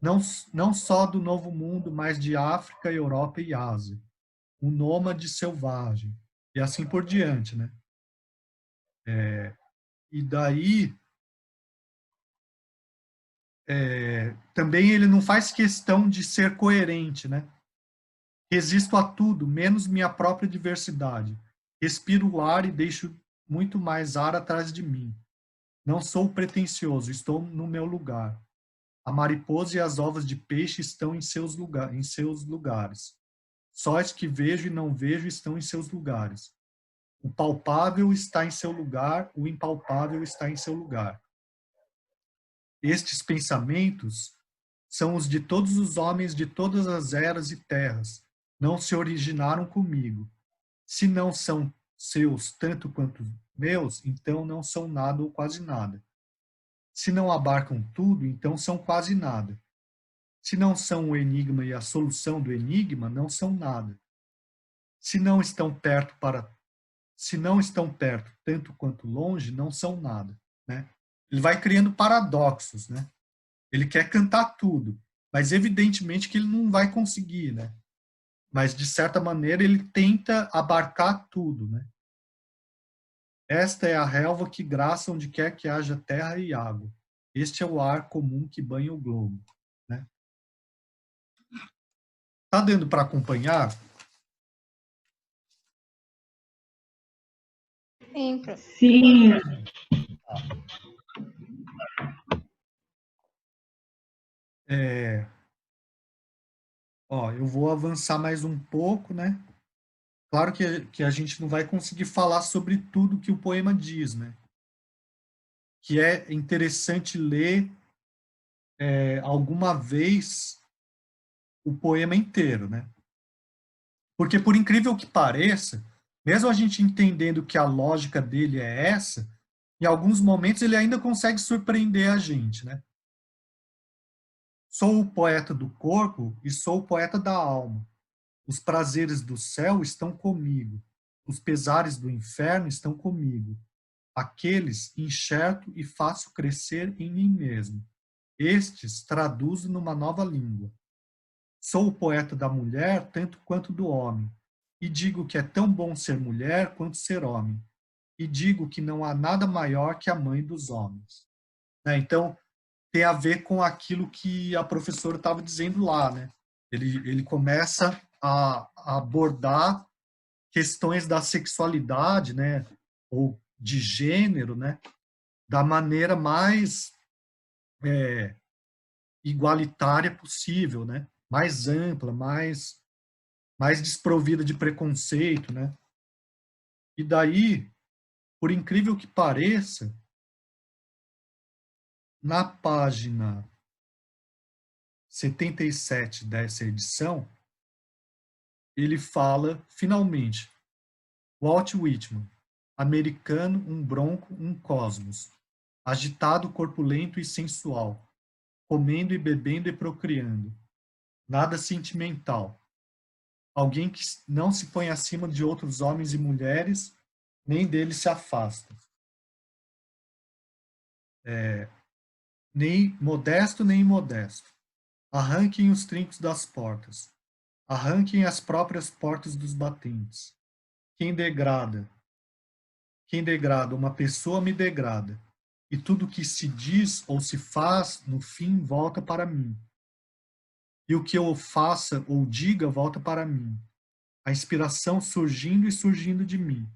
não só do Novo Mundo, mas de África, Europa e Ásia. Um nômade selvagem e assim por diante, né? E daí também ele não faz questão de ser coerente, né? Resisto a tudo, menos minha própria diversidade. Respiro o ar e deixo muito mais ar atrás de mim. Não sou pretensioso, estou no meu lugar. A mariposa e as ovas de peixe estão em seus lugares. Sóis que vejo e não vejo estão em seus lugares. O palpável está em seu lugar, o impalpável está em seu lugar. Estes pensamentos são os de todos os homens de todas as eras e terras. Não se originaram comigo. Se não são seus tanto quanto meus, então não são nada ou quase nada. Se não abarcam tudo, então são quase nada. Se não são o enigma e a solução do enigma, não são nada. Se não estão perto tanto quanto longe, não são nada, né? Ele vai criando paradoxos, né? Ele quer cantar tudo, mas evidentemente que ele não vai conseguir, né? Mas de certa maneira ele tenta abarcar tudo, né? Esta é a relva que graça onde quer que haja terra e água. Este é o ar comum que banha o globo, né? Tá dando para acompanhar? Sim, prof. Sim. Eu vou avançar mais um pouco, né? Claro que a gente não vai conseguir falar sobre tudo que o poema diz, né? Que é interessante ler alguma vez o poema inteiro, né? Porque, por incrível que pareça, mesmo a gente entendendo que a lógica dele é essa, em alguns momentos ele ainda consegue surpreender a gente, né? Sou o poeta do corpo e sou o poeta da alma. Os prazeres do céu estão comigo. Os pesares do inferno estão comigo. Aqueles enxerto e faço crescer em mim mesmo. Estes traduzo numa nova língua. Sou o poeta da mulher tanto quanto do homem, e digo que é tão bom ser mulher quanto ser homem, e digo que não há nada maior que a mãe dos homens. Né? Então, tem a ver com aquilo que a professora estava dizendo lá. Né? Ele começa a abordar questões da sexualidade, né? Ou de gênero, né? Da maneira mais igualitária possível, né? Mais ampla, mais desprovida de preconceito, né? E daí, por incrível que pareça, na página 77 dessa edição, ele fala, finalmente, Walt Whitman, americano, um bronco, um cosmos, agitado, corpulento e sensual, comendo e bebendo e procriando, nada sentimental, alguém que não se põe acima de outros homens e mulheres, nem deles se afasta. Nem modesto, nem imodesto. Arranquem os trincos das portas. Arranquem as próprias portas dos batentes. Quem degrada uma pessoa me degrada. E tudo que se diz ou se faz, no fim, volta para mim. E o que eu faça ou diga volta para mim. A inspiração surgindo e surgindo de mim.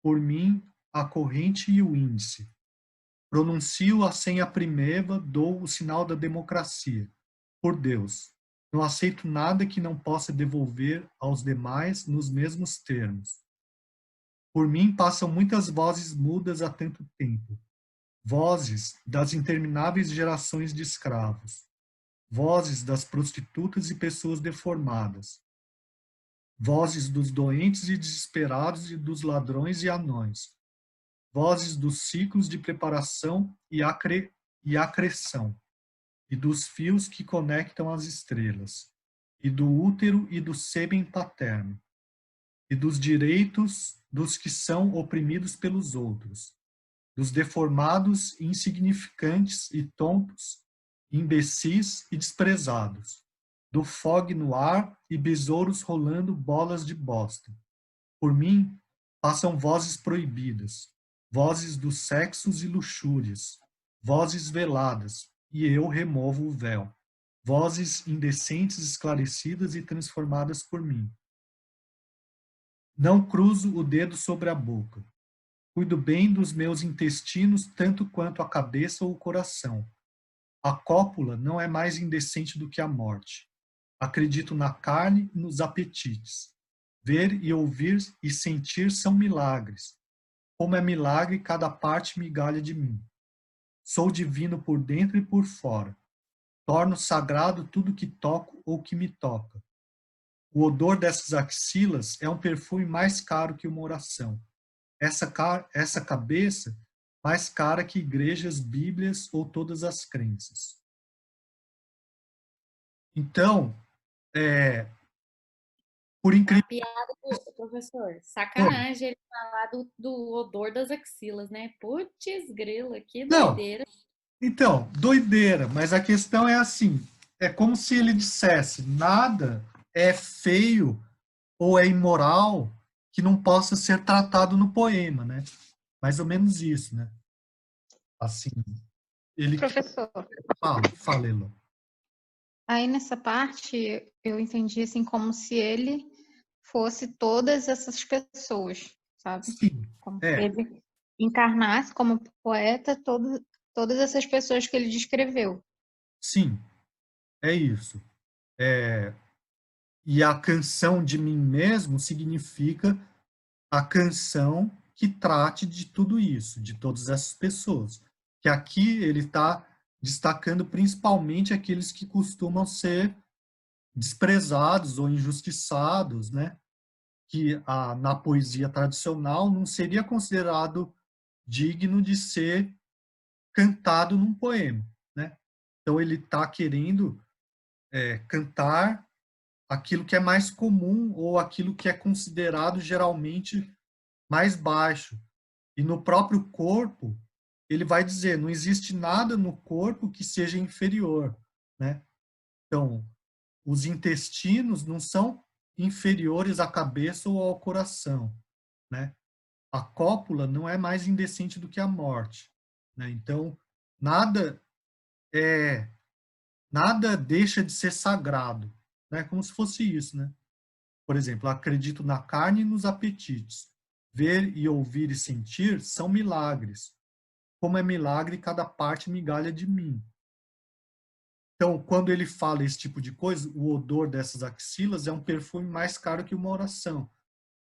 Por mim, a corrente e o índice. Pronuncio a senha primeva, dou o sinal da democracia. Por Deus, não aceito nada que não possa devolver aos demais nos mesmos termos. Por mim passam muitas vozes mudas há tanto tempo. Vozes das intermináveis gerações de escravos. Vozes das prostitutas e pessoas deformadas. Vozes dos doentes e desesperados e dos ladrões e anões. Vozes dos ciclos de preparação e acreção, e dos fios que conectam as estrelas, e do útero e do sêmen paterno, e dos direitos dos que são oprimidos pelos outros, dos deformados, insignificantes e tontos, imbecis e desprezados, do fog no ar e besouros rolando bolas de bosta. Por mim, passam vozes proibidas, vozes dos sexos e luxúrias, vozes veladas, e eu removo o véu, vozes indecentes esclarecidas e transformadas por mim. Não cruzo o dedo sobre a boca. Cuido bem dos meus intestinos tanto quanto a cabeça ou o coração. A cópula não é mais indecente do que a morte. Acredito na carne e nos apetites. Ver e ouvir e sentir são milagres. Como é milagre cada parte migalha de mim. Sou divino por dentro e por fora. Torno sagrado tudo que toco ou que me toca. O odor dessas axilas é um perfume mais caro que uma oração. Essa cabeça, mais cara que igrejas, bíblias ou todas as crenças. Então, por incrível... A piada do professor, sacanagem ele falar do odor das axilas, né? Putz, grila, que Não, doideira. então, doideira, mas a questão é assim, é como se ele dissesse, nada é feio ou é imoral que não possa ser tratado no poema, né? Mais ou menos isso, né? Assim, ele... Professor, Fala, Elô. aí nessa parte eu entendi assim como se ele fosse todas essas pessoas, sabe? Sim, Como se ele encarnasse como poeta todas essas pessoas que ele descreveu. sim, é isso. E a canção de mim mesmo significa a canção que trate de tudo isso, de todas essas pessoas. Que aqui ele está destacando principalmente aqueles que costumam ser desprezados ou injustiçados, né? Que na poesia tradicional não seria considerado digno de ser cantado num poema, né? Então ele está querendo cantar aquilo que é mais comum ou aquilo que é considerado geralmente mais baixo. E no próprio corpo, ele vai dizer, não existe nada no corpo que seja inferior, né? Então, os intestinos não são inferiores à cabeça ou ao coração, né? A cópula não é mais indecente do que a morte, né? Então, nada nada deixa de ser sagrado, né? Como se fosse isso, né? Por exemplo, acredito na carne e nos apetites. Ver e ouvir e sentir são milagres. Como é milagre cada parte migalha de mim. Então, quando ele fala esse tipo de coisa, o odor dessas axilas é um perfume mais caro que uma oração.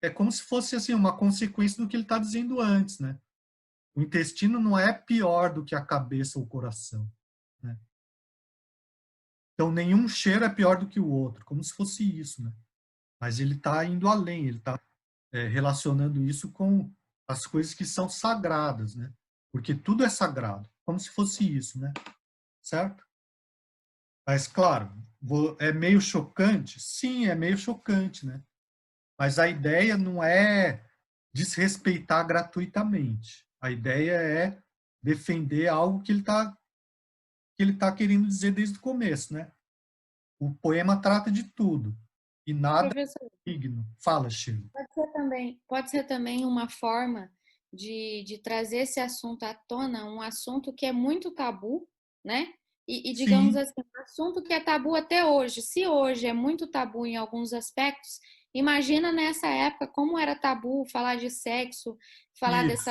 É como se fosse assim uma consequência do que ele está dizendo antes, né? O intestino não é pior do que a cabeça ou o coração, né? Então, nenhum cheiro é pior do que o outro, como se fosse isso, né? Mas ele está indo além, ele está relacionando isso com as coisas que são sagradas, né? Porque tudo é sagrado, como se fosse isso, né? Certo? Mas, claro, é meio chocante? Sim, é meio chocante, né? Mas a ideia não é desrespeitar gratuitamente. A ideia é defender algo que ele tá querendo dizer desde o começo, né? O poema trata de tudo e nada Professor, é digno. Fala, Sheila. pode ser também uma forma de trazer esse assunto à tona, um assunto que é muito tabu, né? E digamos Sim, assim, um assunto que é tabu até hoje. Se hoje é muito tabu em alguns aspectos, imagina nessa época como era tabu falar de sexo, falar isso.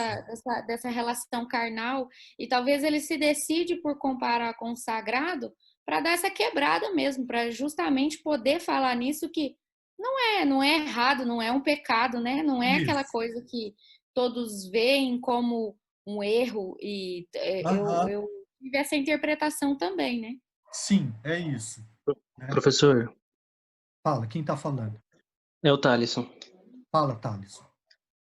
dessa relação carnal, e talvez ele se decide por comparar com o sagrado para dar essa quebrada mesmo, para justamente poder falar nisso que não é errado, não é um pecado, né? Não é aquela Isso. coisa que todos veem como um erro e Aham. eu tive essa interpretação também, né? Sim, é isso, né? Professor, Fala, quem está falando? é o Thalisson. Fala, Thales.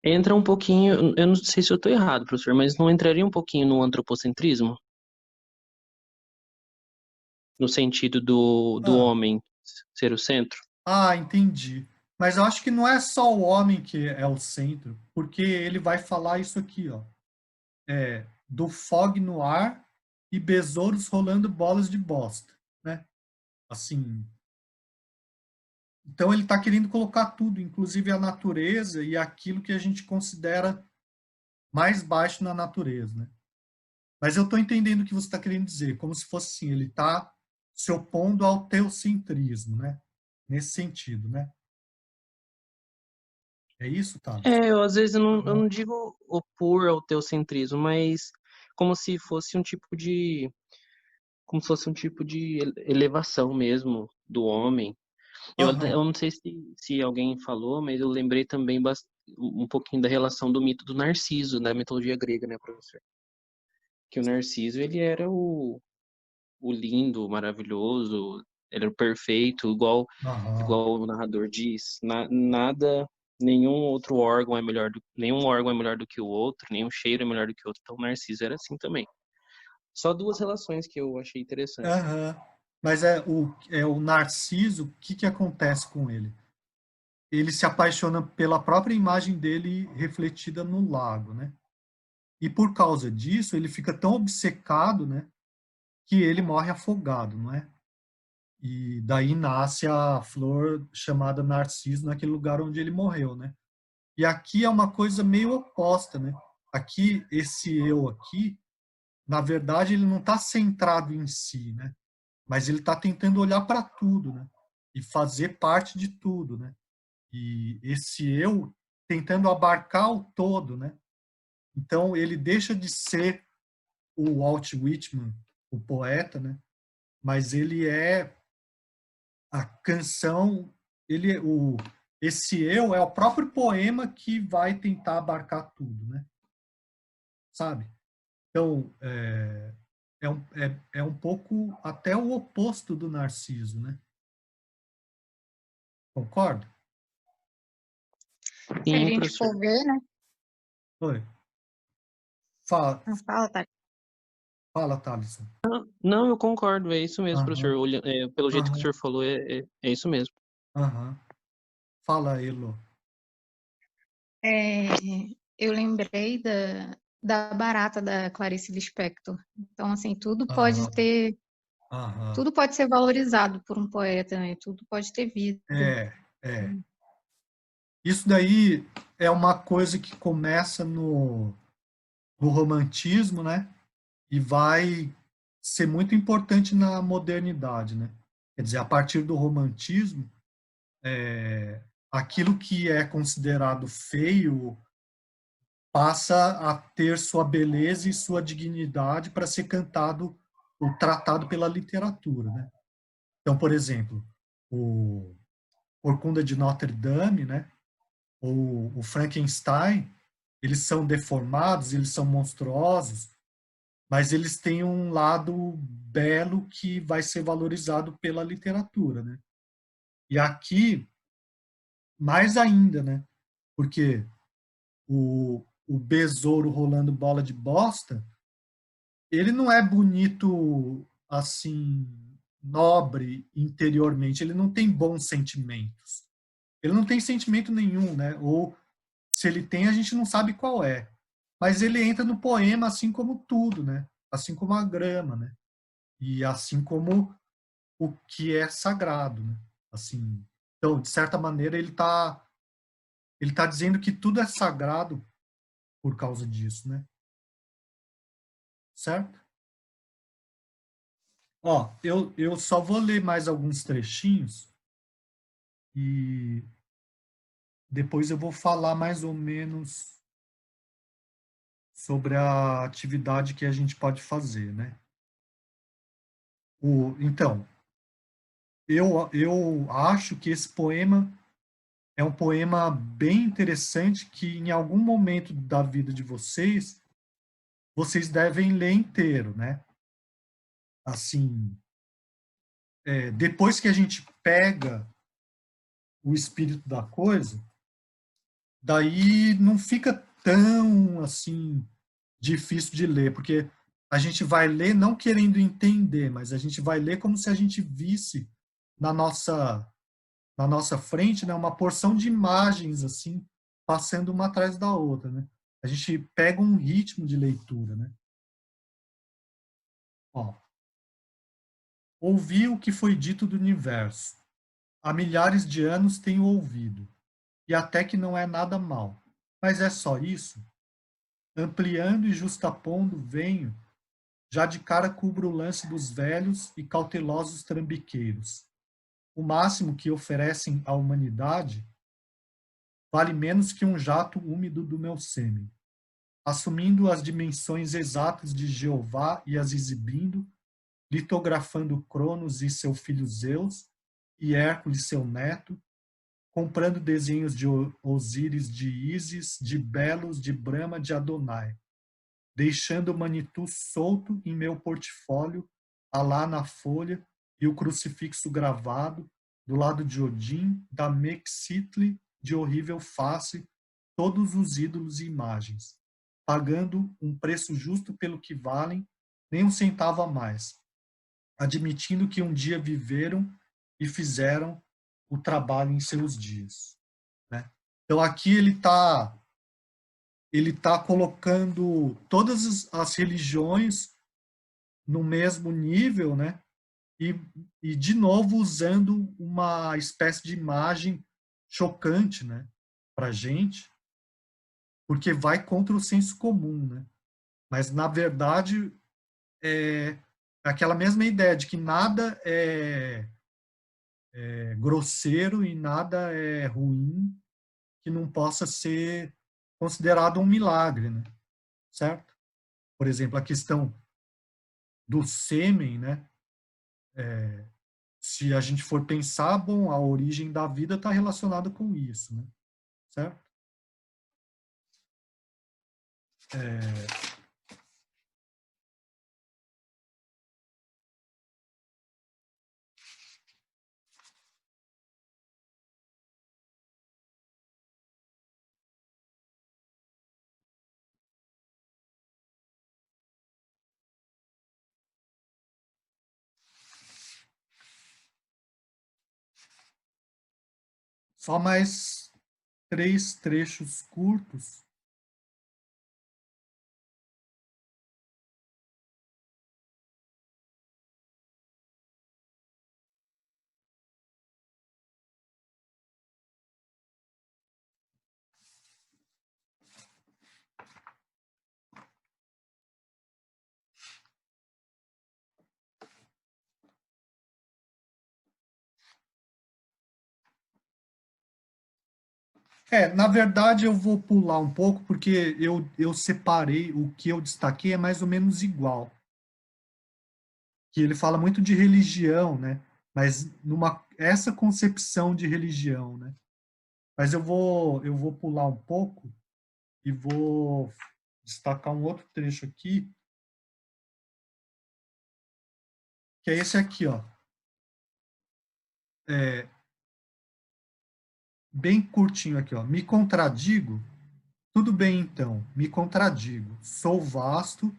Entra um pouquinho, eu não sei se eu estou errado, professor, mas não entraria um pouquinho no antropocentrismo? No sentido do Ah, homem ser o centro? entendi. Mas eu acho que não é só o homem que é o centro, porque ele vai falar isso aqui, ó. Do fog no ar e besouros rolando bolas de bosta, né? Assim, então ele está querendo colocar tudo, inclusive a natureza e aquilo que a gente considera mais baixo na natureza, né? Mas eu estou entendendo o que você está querendo dizer, como se fosse assim, ele está se opondo ao teocentrismo, né? Nesse sentido, né? É isso, Thales? É, eu às vezes eu não digo opor ao teocentrismo, mas como se fosse um tipo de, como se fosse um tipo de elevação mesmo do homem. Aham, Eu não sei se alguém falou, mas eu lembrei também um pouquinho da relação do mito do Narciso, da mitologia grega, né, professor? Que o Narciso, ele era o lindo, o maravilhoso, ele era o perfeito, aham. igual o narrador diz. Nada, nenhum órgão é melhor do que o outro, nenhum cheiro é melhor do que o outro. Então o Narciso era assim também. Só duas relações que eu achei interessante. Aham. Mas é o Narciso, o que, que acontece com ele? Ele se apaixona pela própria imagem dele refletida no lago, né? E por causa disso, ele fica tão obcecado, né, que ele morre afogado, não é? E daí nasce a flor chamada Narciso naquele lugar onde ele morreu, né? E aqui é uma coisa meio oposta, né? Aqui, esse eu aqui, na verdade, ele não está centrado em si, né? Mas ele está tentando olhar para tudo, né? E fazer parte de tudo, né? E esse eu tentando abarcar o todo, né? Então, ele deixa de ser o Walt Whitman, o poeta, né? Mas ele é a canção, esse eu é o próprio poema que vai tentar abarcar tudo, né? Sabe? Então, é um pouco até o oposto do Narciso, né? Concorda? Se a Sim, gente professor. for ver, né? Oi. Fala, Não fala, tá? fala, Thaleson. Não, eu concordo, é isso mesmo, professor. Aham, Pelo jeito que o aham, senhor falou, é isso mesmo. aham. Fala, Elo. É, eu lembrei da Barata da Clarice Lispector. Então, assim, Aham, aham. tudo pode ser valorizado por um poeta, né? Tudo pode ter vida. É, é. Isso daí é uma coisa que começa no romantismo, né? E vai ser muito importante na modernidade, né? Quer dizer, a partir do romantismo, aquilo que é considerado feio passa a ter sua beleza e sua dignidade para ser cantado ou tratado pela literatura, né? Então, por exemplo, o Corcunda de Notre Dame, né? Ou o Frankenstein, eles são deformados, eles são monstruosos, mas eles têm um lado belo que vai ser valorizado pela literatura, né? E aqui, mais ainda, né? Porque o besouro rolando bola de bosta, ele não é bonito assim, nobre interiormente, ele não tem bons sentimentos. Ele não tem sentimento nenhum, né? Ou se ele tem, a gente não sabe qual é. Mas ele entra no poema assim como tudo, né? Assim como a grama, né? E assim como o que é sagrado, né? Assim, então, de certa maneira, ele tá dizendo que tudo é sagrado por causa disso, né? Certo? Ó, eu só vou ler mais alguns trechinhos e depois eu vou falar mais ou menos sobre a atividade que a gente pode fazer, né? Então, eu acho que esse poema é um poema bem interessante que em algum momento da vida de vocês devem ler inteiro, né? Assim, depois que a gente pega o espírito da coisa, daí não fica tão assim difícil de ler, porque a gente vai ler não querendo entender, mas a gente vai ler como se a gente visse na nossa frente, né, uma porção de imagens assim, passando uma atrás da outra, né? A gente pega um ritmo de leitura, né? Ó, ouvi o que foi dito do universo. Há milhares de anos tenho ouvido, e até que não é nada mal. Mas é só isso? Ampliando e justapondo venho, já de cara cubro o lance dos velhos e cautelosos trambiqueiros. O máximo que oferecem à humanidade vale menos que um jato úmido do meu sêmen. Assumindo as dimensões exatas de Jeová e as exibindo, litografando Cronos e seu filho Zeus, e Hércules seu neto, comprando desenhos de Osíris, de Ísis, de Belos, de Brahma, de Adonai, deixando o Manitou solto em meu portfólio, Alá na folha, e o crucifixo gravado, do lado de Odin, da Mexitli, de horrível face, todos os ídolos e imagens, pagando um preço justo pelo que valem, nem um centavo a mais. admitindo que um dia viveram e fizeram o trabalho em seus dias, né? Então aqui ele tá colocando todas as religiões no mesmo nível, né? E de novo usando uma espécie de imagem chocante, né, para gente, porque vai contra o senso comum, né? Mas na verdade é aquela mesma ideia de que nada é grosseiro e nada é ruim que não possa ser considerado um milagre, né? Certo? Por exemplo, a questão do sêmen, né? Se a gente for pensar, bom, a origem da vida está relacionada com isso, né? Certo? Só mais 3 trechos curtos. Na verdade, eu vou pular um pouco, porque eu separei, o que eu destaquei é mais ou menos igual. Que ele fala muito de religião, né? Mas essa concepção de religião, né? Mas eu vou pular um pouco e vou destacar um outro trecho aqui, que é esse aqui, ó. Bem curtinho aqui, ó. Me contradigo? Tudo bem, então, me contradigo. Sou vasto,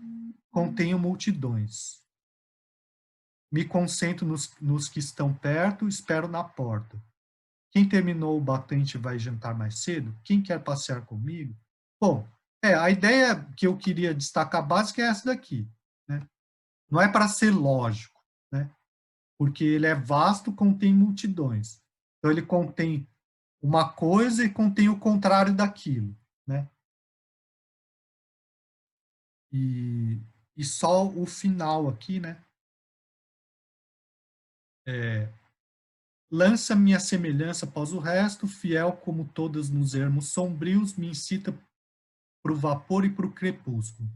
contenho multidões. Me concentro nos que estão perto, espero na porta. Quem terminou o batente vai jantar mais cedo? Quem quer passear comigo? Bom, a ideia que eu queria destacar básica é essa daqui, né? Não é para ser lógico, né? Porque ele é vasto, contém multidões. Então ele contém uma coisa e contém o contrário daquilo, né? E só o final aqui, né? Lança minha semelhança após o resto, fiel como todas nos ermos sombrios, me incita pro vapor e pro crepúsculo.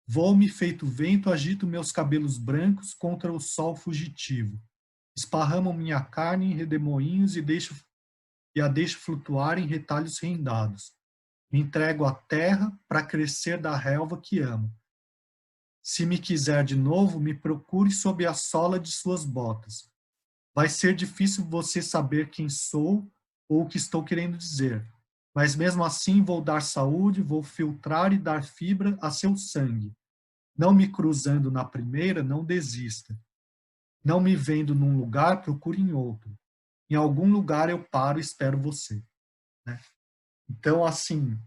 Vou-me feito vento, agito meus cabelos brancos contra o sol fugitivo. Esparramo minha carne em redemoinhos e a deixo flutuar em retalhos rendados. Me entrego à terra para crescer da relva que amo. Se me quiser de novo, me procure sob a sola de suas botas. Vai ser difícil você saber quem sou ou o que estou querendo dizer, mas mesmo assim vou dar saúde, vou filtrar e dar fibra a seu sangue. Não me cruzando na primeira, não desista. Não me vendo num lugar, procure em outro. Em algum lugar eu paro e espero você. Né? Então, assim,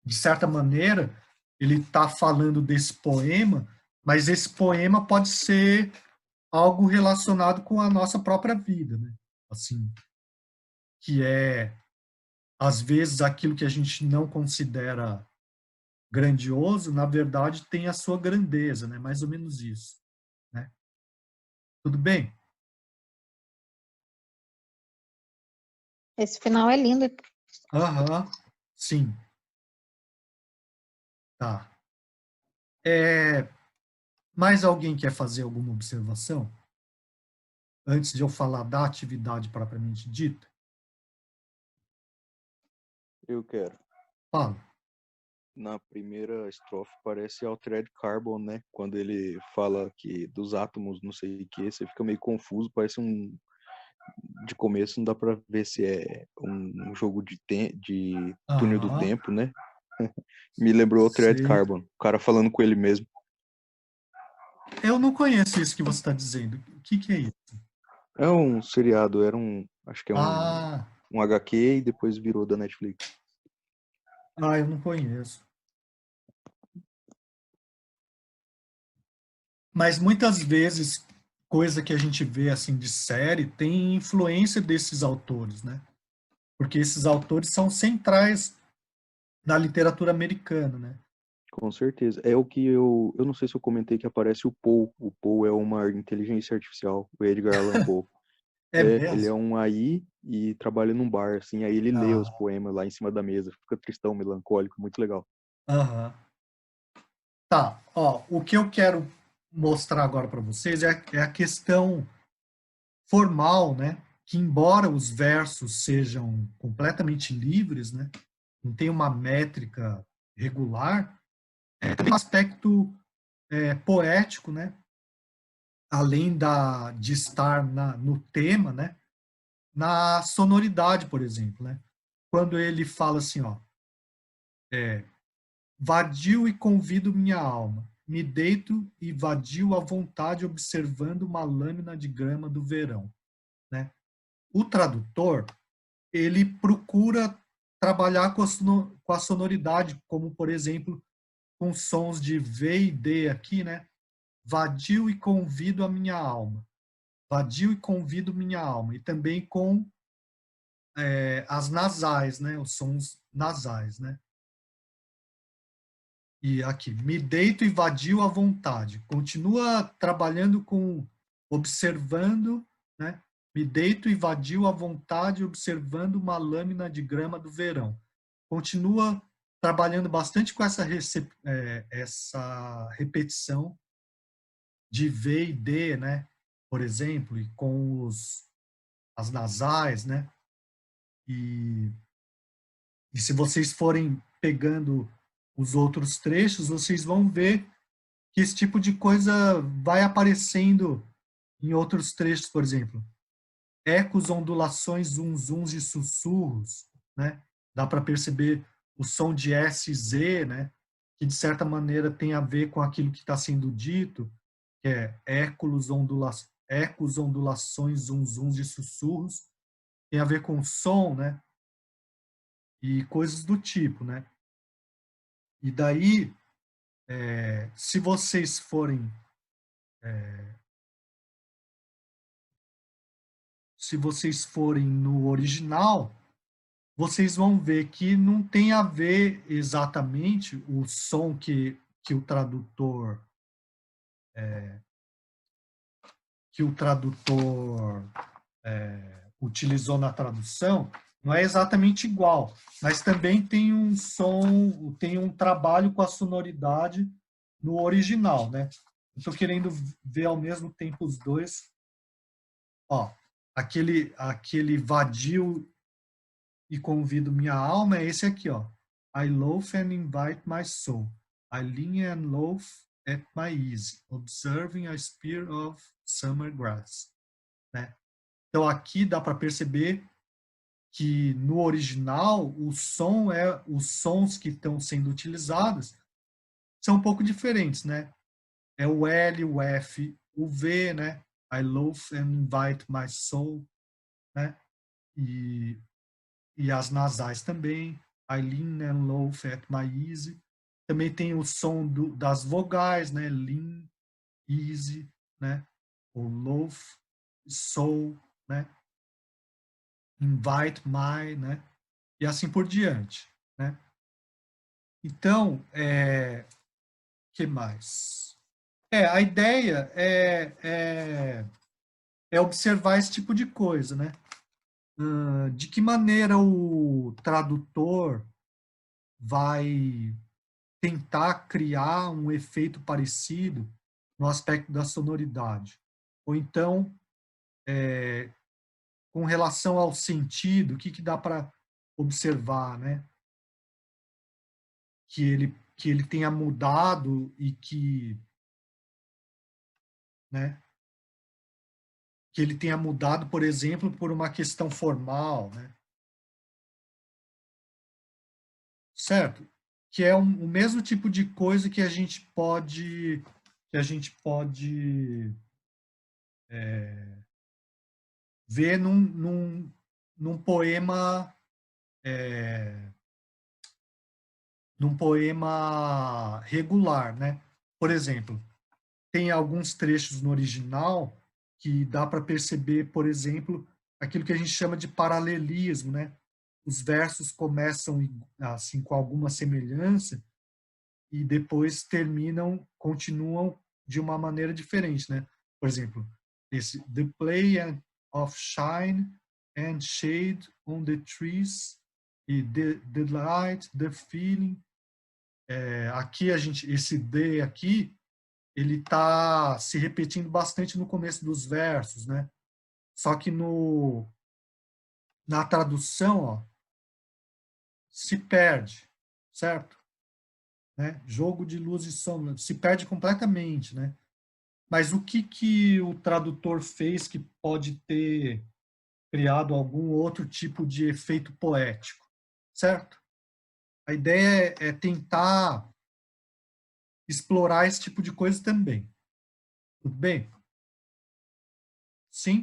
de certa maneira, ele está falando desse poema, mas esse poema pode ser algo relacionado com a nossa própria vida, né? Assim, que é, às vezes, aquilo que a gente não considera grandioso, na verdade, tem a sua grandeza, né? Mais ou menos isso, né? Tudo bem? Esse final é lindo. Aham, sim. Tá. Mais alguém quer fazer alguma observação? Antes de eu falar da atividade propriamente dita? Eu quero. Fala. Na primeira estrofe parece Altered Carbon, né? Quando ele fala que dos átomos, não sei o que, você fica meio confuso, parece um... De começo não dá pra ver se é um jogo de túnel do Aham, tempo, né? Me lembrou Altered sei. Carbon, o cara falando com ele mesmo. Eu não conheço isso que você está dizendo. O que é isso? É um seriado, acho que é Ah, um HQ e depois virou da Netflix. eu não conheço. Mas muitas vezes, coisa que a gente vê assim de série tem influência desses autores, né? Porque esses autores são centrais na literatura americana, né? Com certeza. É o que eu não sei se eu comentei que aparece o Poe. O Poe é uma inteligência artificial, o Edgar Allan Poe. É Ele é mesmo? um AI e trabalha num bar, assim, aí ele lê os Ah, poemas lá em cima da mesa, fica tristão, melancólico, muito legal. aham. Tá, ó, o que eu quero mostrar agora para vocês é a questão formal, né? Que embora os versos sejam completamente livres, né? Não tem uma métrica regular, tem um aspecto poético, né? Além de estar no tema, né? Na sonoridade, por exemplo, né? Quando ele fala assim, ó, vadio e convido minha alma, me deito e vadio à vontade observando uma lâmina de grama do verão, né? O tradutor, ele procura trabalhar com a sonoridade, como, por exemplo, com sons de V e D aqui, né? Vadio e convido a minha alma. Vadio e convido minha alma. E também com as nasais, né? Os sons nasais, né? E aqui, me deito e vadio à vontade. Continua trabalhando com, observando, né? Me deito e vadio à vontade, observando uma lâmina de grama do verão. Continua trabalhando bastante com essa repetição de V e D, né? Por exemplo, e com as nasais, né? E se vocês forem pegando os outros trechos, vocês vão ver que esse tipo de coisa vai aparecendo em outros trechos, por exemplo. Ecos, ondulações, zunzuns e sussurros, né? Dá para perceber o som de S e Z, né? Que de certa maneira tem a ver com aquilo que está sendo dito, que é ecos, ondulações, zunzuns e sussurros, tem a ver com som, né? E coisas do tipo, né? E daí, se vocês forem no original, vocês vão ver que não tem a ver exatamente o som que o tradutor utilizou na tradução, não é exatamente igual, mas também tem um som, tem um trabalho com a sonoridade no original, né? Estou querendo ver ao mesmo tempo os dois. Ó, aquele vadio e convido minha alma é esse aqui, ó. I loaf and invite my soul. I lean and loaf at my ease, observing a spear of summer grass. Né? Então aqui dá para perceber que no original os sons que estão sendo utilizados são um pouco diferentes, né? É o L, o F, o V, né? I loaf and invite my soul, né? E as nasais também. I lean and loaf at my ease. Também tem o som das vogais, né? Lean, easy, né? O loaf, soul, né? Invite my, né? E assim por diante, né? Então, que mais? A ideia é observar esse tipo de coisa, né? De que maneira o tradutor vai tentar criar um efeito parecido no aspecto da sonoridade. Ou então, com relação ao sentido, o que dá para observar, né? Que ele tenha mudado e né? Que ele tenha mudado, por exemplo, por uma questão formal, né? Certo? Que é o mesmo tipo de coisa que a gente pode que a gente pode ver num poema regular, né? Por exemplo, tem alguns trechos no original que dá para perceber, por exemplo, aquilo que a gente chama de paralelismo, né? Os versos começam assim com alguma semelhança e depois continuam de uma maneira diferente, né? Por exemplo, esse the play of shine and shade on the trees e the light, the feeling. Aqui esse the aqui, ele está se repetindo bastante no começo dos versos, né? Só que na tradução, ó, se perde, certo? Né? Jogo de luz e sombra, se perde completamente, né? Mas o que o tradutor fez que pode ter criado algum outro tipo de efeito poético, certo? A ideia é tentar explorar esse tipo de coisa também. Tudo bem? Sim?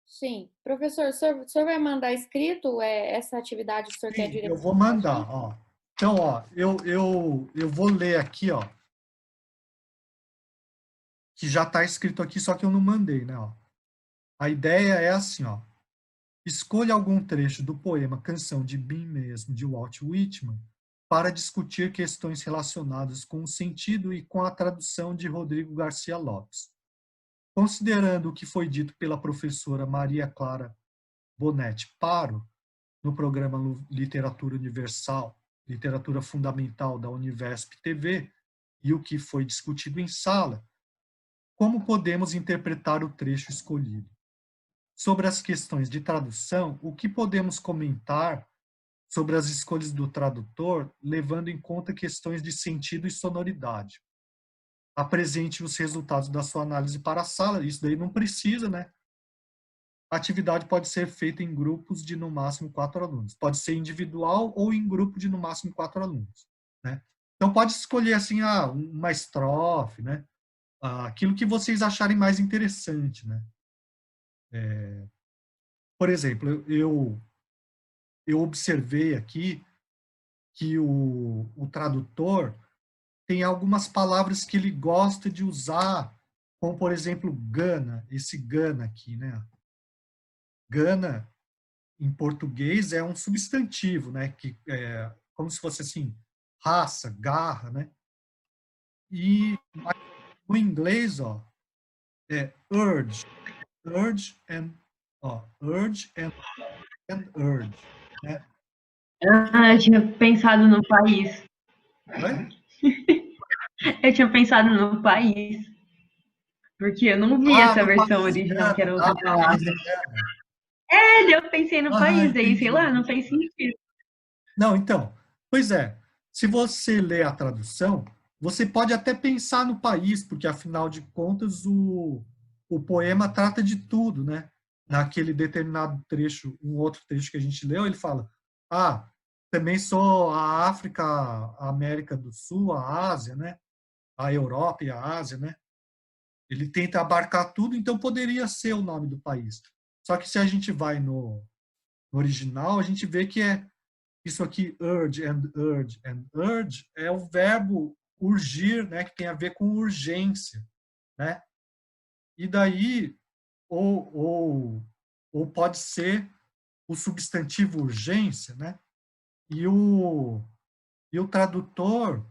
Sim. Professor, o senhor vai mandar escrito essa atividade que o senhor quer Sim, direto? eu vou mandar, ó. Então, ó, eu vou ler aqui, ó, que já está escrito aqui, só que eu não mandei, né, ó. A ideia é assim, ó. Escolha algum trecho do poema Canção de Mim Mesmo, de Walt Whitman, para discutir questões relacionadas com o sentido e com a tradução de Rodrigo Garcia Lopes. Considerando o que foi dito pela professora Maria Clara Bonetti Paro, no programa Literatura Universal, Literatura Fundamental da Univesp TV, e o que foi discutido em sala, como podemos interpretar o trecho escolhido? Sobre as questões de tradução, o que podemos comentar sobre as escolhas do tradutor, levando em conta questões de sentido e sonoridade? Apresente os resultados da sua análise para a sala. Isso daí não precisa, né? A atividade pode ser feita em grupos de no máximo 4 alunos. Pode ser individual ou em grupo de no máximo 4 alunos, né? Então pode escolher assim, uma estrofe, né? Aquilo que vocês acharem mais interessante, né? Por exemplo, eu observei aqui que o tradutor tem algumas palavras que ele gosta de usar, como, por exemplo, Gana, esse Gana aqui, né? Gana, em português, é um substantivo, né? Que é como se fosse assim, raça, garra, né? E no inglês, ó, é urge, urge and urge, né? Ah, eu tinha pensado no país. Oi? Eu tinha pensado no país. Porque eu não vi essa No versão país original, que Gana, era outra país palavra. Gana. Eu pensei no país, aí, sei lá, Entendi. não fez sentido. Não, então, pois é, se você lê a tradução, você pode até pensar no país, porque afinal de contas o poema trata de tudo, né? Naquele determinado trecho, um outro trecho que a gente leu, ele fala: também sou a África, a América do Sul, a Ásia, né? A Europa e a Ásia, né? Ele tenta abarcar tudo, então poderia ser o nome do país. Só que se a gente vai no original, a gente vê que isso aqui, urge and urge and urge, é o verbo urgir, né, que tem a ver com urgência, né? E daí, ou pode ser o substantivo urgência, né? E o tradutor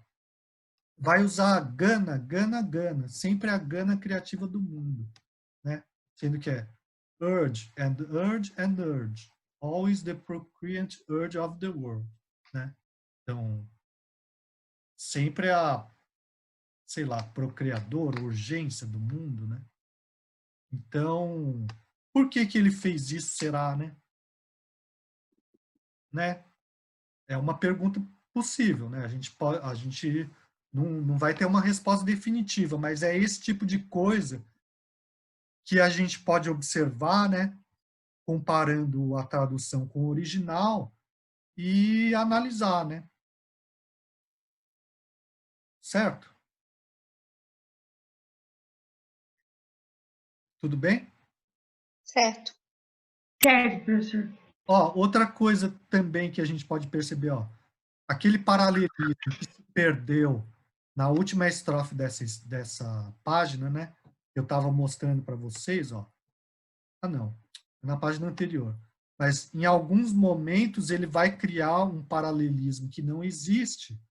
vai usar gana, gana, gana, sempre a gana criativa do mundo, né? Sendo que é urge and urge and urge, always the procreant urge of the world, né? Então, sempre sei lá, procriador, urgência do mundo, né? Então, por que ele fez isso, será, né? É uma pergunta possível, né? A gente não vai ter uma resposta definitiva, mas é esse tipo de coisa que a gente pode observar, né? Comparando a tradução com o original e analisar, né? Certo? Tudo bem? Certo. Certo, professor. Ó, outra coisa também que a gente pode perceber, ó, aquele paralelismo que se perdeu na última estrofe dessa página, né? Eu estava mostrando para vocês, ó. Ah, não, na página anterior. Mas em alguns momentos ele vai criar um paralelismo que não existe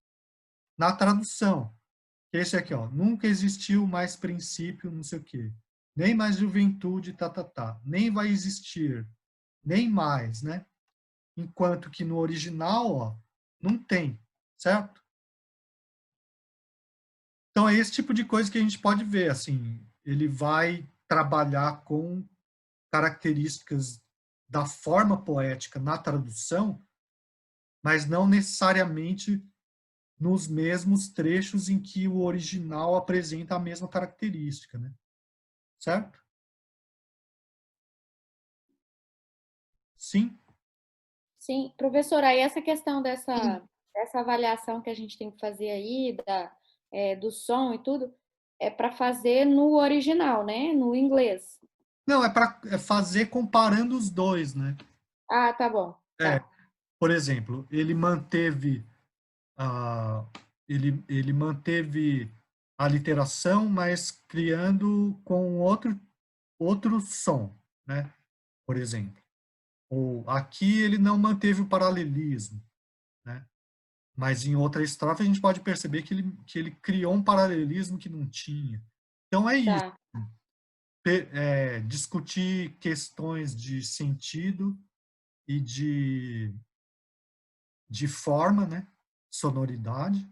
na tradução. Esse aqui, ó, nunca existiu mais princípio, não sei o quê. Nem mais juventude, tá. Nem vai existir, nem mais, né? Enquanto que no original, ó, não tem, certo? Então é esse tipo de coisa que a gente pode ver, assim, ele vai trabalhar com características da forma poética na tradução, mas não necessariamente nos mesmos trechos em que o original apresenta a mesma característica, né? Certo? Sim? Sim, professora, aí essa questão dessa avaliação que a gente tem que fazer aí, do som e tudo, é para fazer no original, né? No inglês. Não, é para fazer comparando os dois, né? Ah, tá bom. É, Tá. por exemplo, a, ele manteve a literação, mas criando com outro som, né? Por exemplo. Ou aqui ele não manteve o paralelismo, né? Mas em outra estrofe a gente pode perceber que ele criou um paralelismo que não tinha. Então é isso. Tá. Discutir questões de sentido e de forma, né? Sonoridade,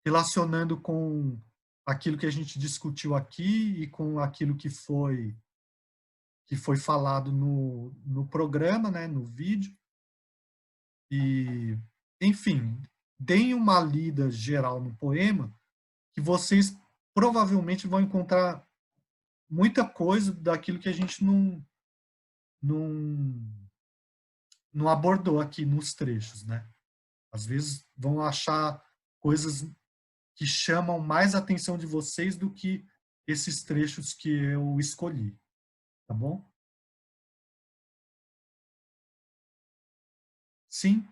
relacionando com aquilo que a gente discutiu aqui e com aquilo que foi falado no programa, né? No vídeo. E, enfim, deem uma lida geral no poema que vocês provavelmente vão encontrar muita coisa daquilo que a gente não, não abordou aqui nos trechos, né? Às vezes vão achar coisas que chamam mais a atenção de vocês do que esses trechos que eu escolhi, tá bom? Sim?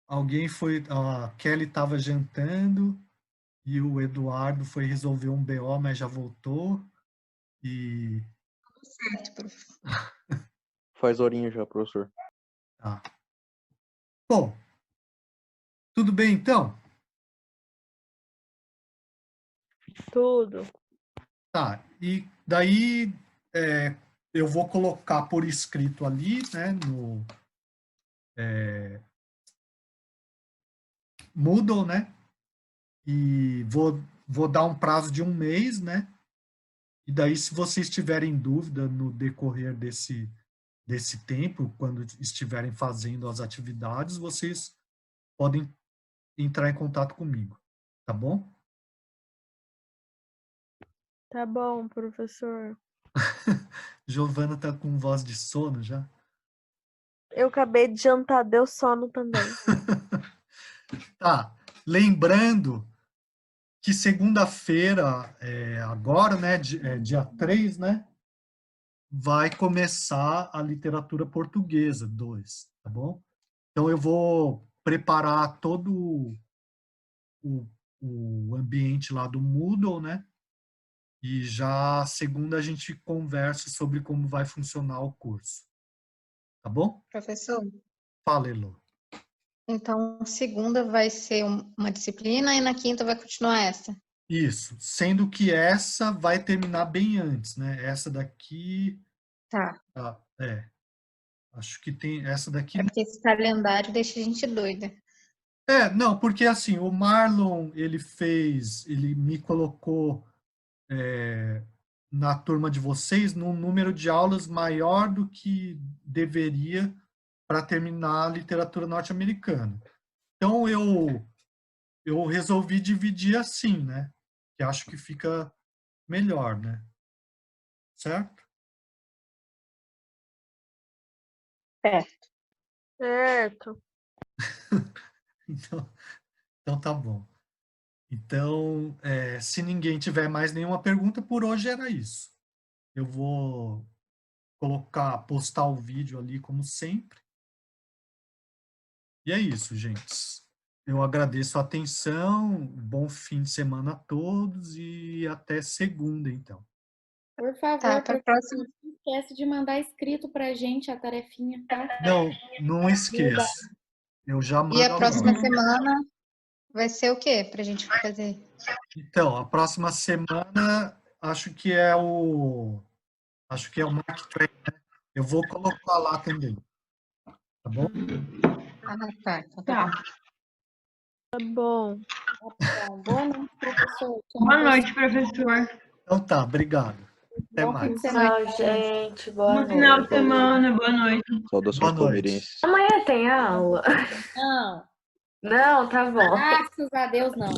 Alguém foi... A Kelly estava jantando e o Eduardo foi resolver um BO, mas já voltou. E... Certo, prof. Faz horinha já, professor. Tá. Bom, tudo bem então? Tudo. Tá, e daí eu vou colocar por escrito ali, né, no Moodle, né, e vou dar um prazo de 1 mês, né, e daí se vocês tiverem dúvida no decorrer desse tempo, quando estiverem fazendo as atividades, vocês podem entrar em contato comigo, tá bom? Tá bom, professor. Giovana tá com voz de sono já. Eu acabei de jantar, deu sono também. Tá, lembrando que segunda-feira, agora, né, dia 3, né, vai começar a literatura portuguesa 2, tá bom? Então eu vou preparar todo o, o ambiente lá do Moodle, né? E já segunda a gente conversa sobre como vai funcionar o curso. Tá bom? Professor, Fala, Elô. então segunda vai ser uma disciplina e na quinta vai continuar essa. Isso, sendo que essa vai terminar bem antes, né? Essa daqui, Tá. acho que tem essa daqui. É porque esse calendário deixa a gente doida. Não, porque assim, o Marlon, ele me colocou na turma de vocês num número de aulas maior do que deveria para terminar a literatura norte-americana. Então eu resolvi dividir assim, né? Que acho que fica melhor, né? Certo? Certo. Então tá bom. Então, se ninguém tiver mais nenhuma pergunta, por hoje era isso. Eu vou postar o vídeo ali como sempre. E é isso, gente. Eu agradeço a atenção, bom fim de semana a todos e até segunda, então. Por favor, Tá, para a próxima. não esquece de mandar escrito pra gente a tarefinha, tá? Não esqueça. Eu já mando E a próxima agora. semana vai ser o quê pra gente fazer? Então, a próxima semana acho que é o Mark Twain, né? Eu vou colocar lá também. Tá bom? Ah, tá. Tá. Tá bom. Bom, boa noite, professor. Tchau, Boa noite, professor. Então tá, obrigado. Até Bom fim de mais. semana. Tchau, gente. Boa Bom final de noite. semana, boa noite. Saudações Boa noite. palmeirenses. Amanhã tem aula? Não, Não, tá bom. graças a Deus, não.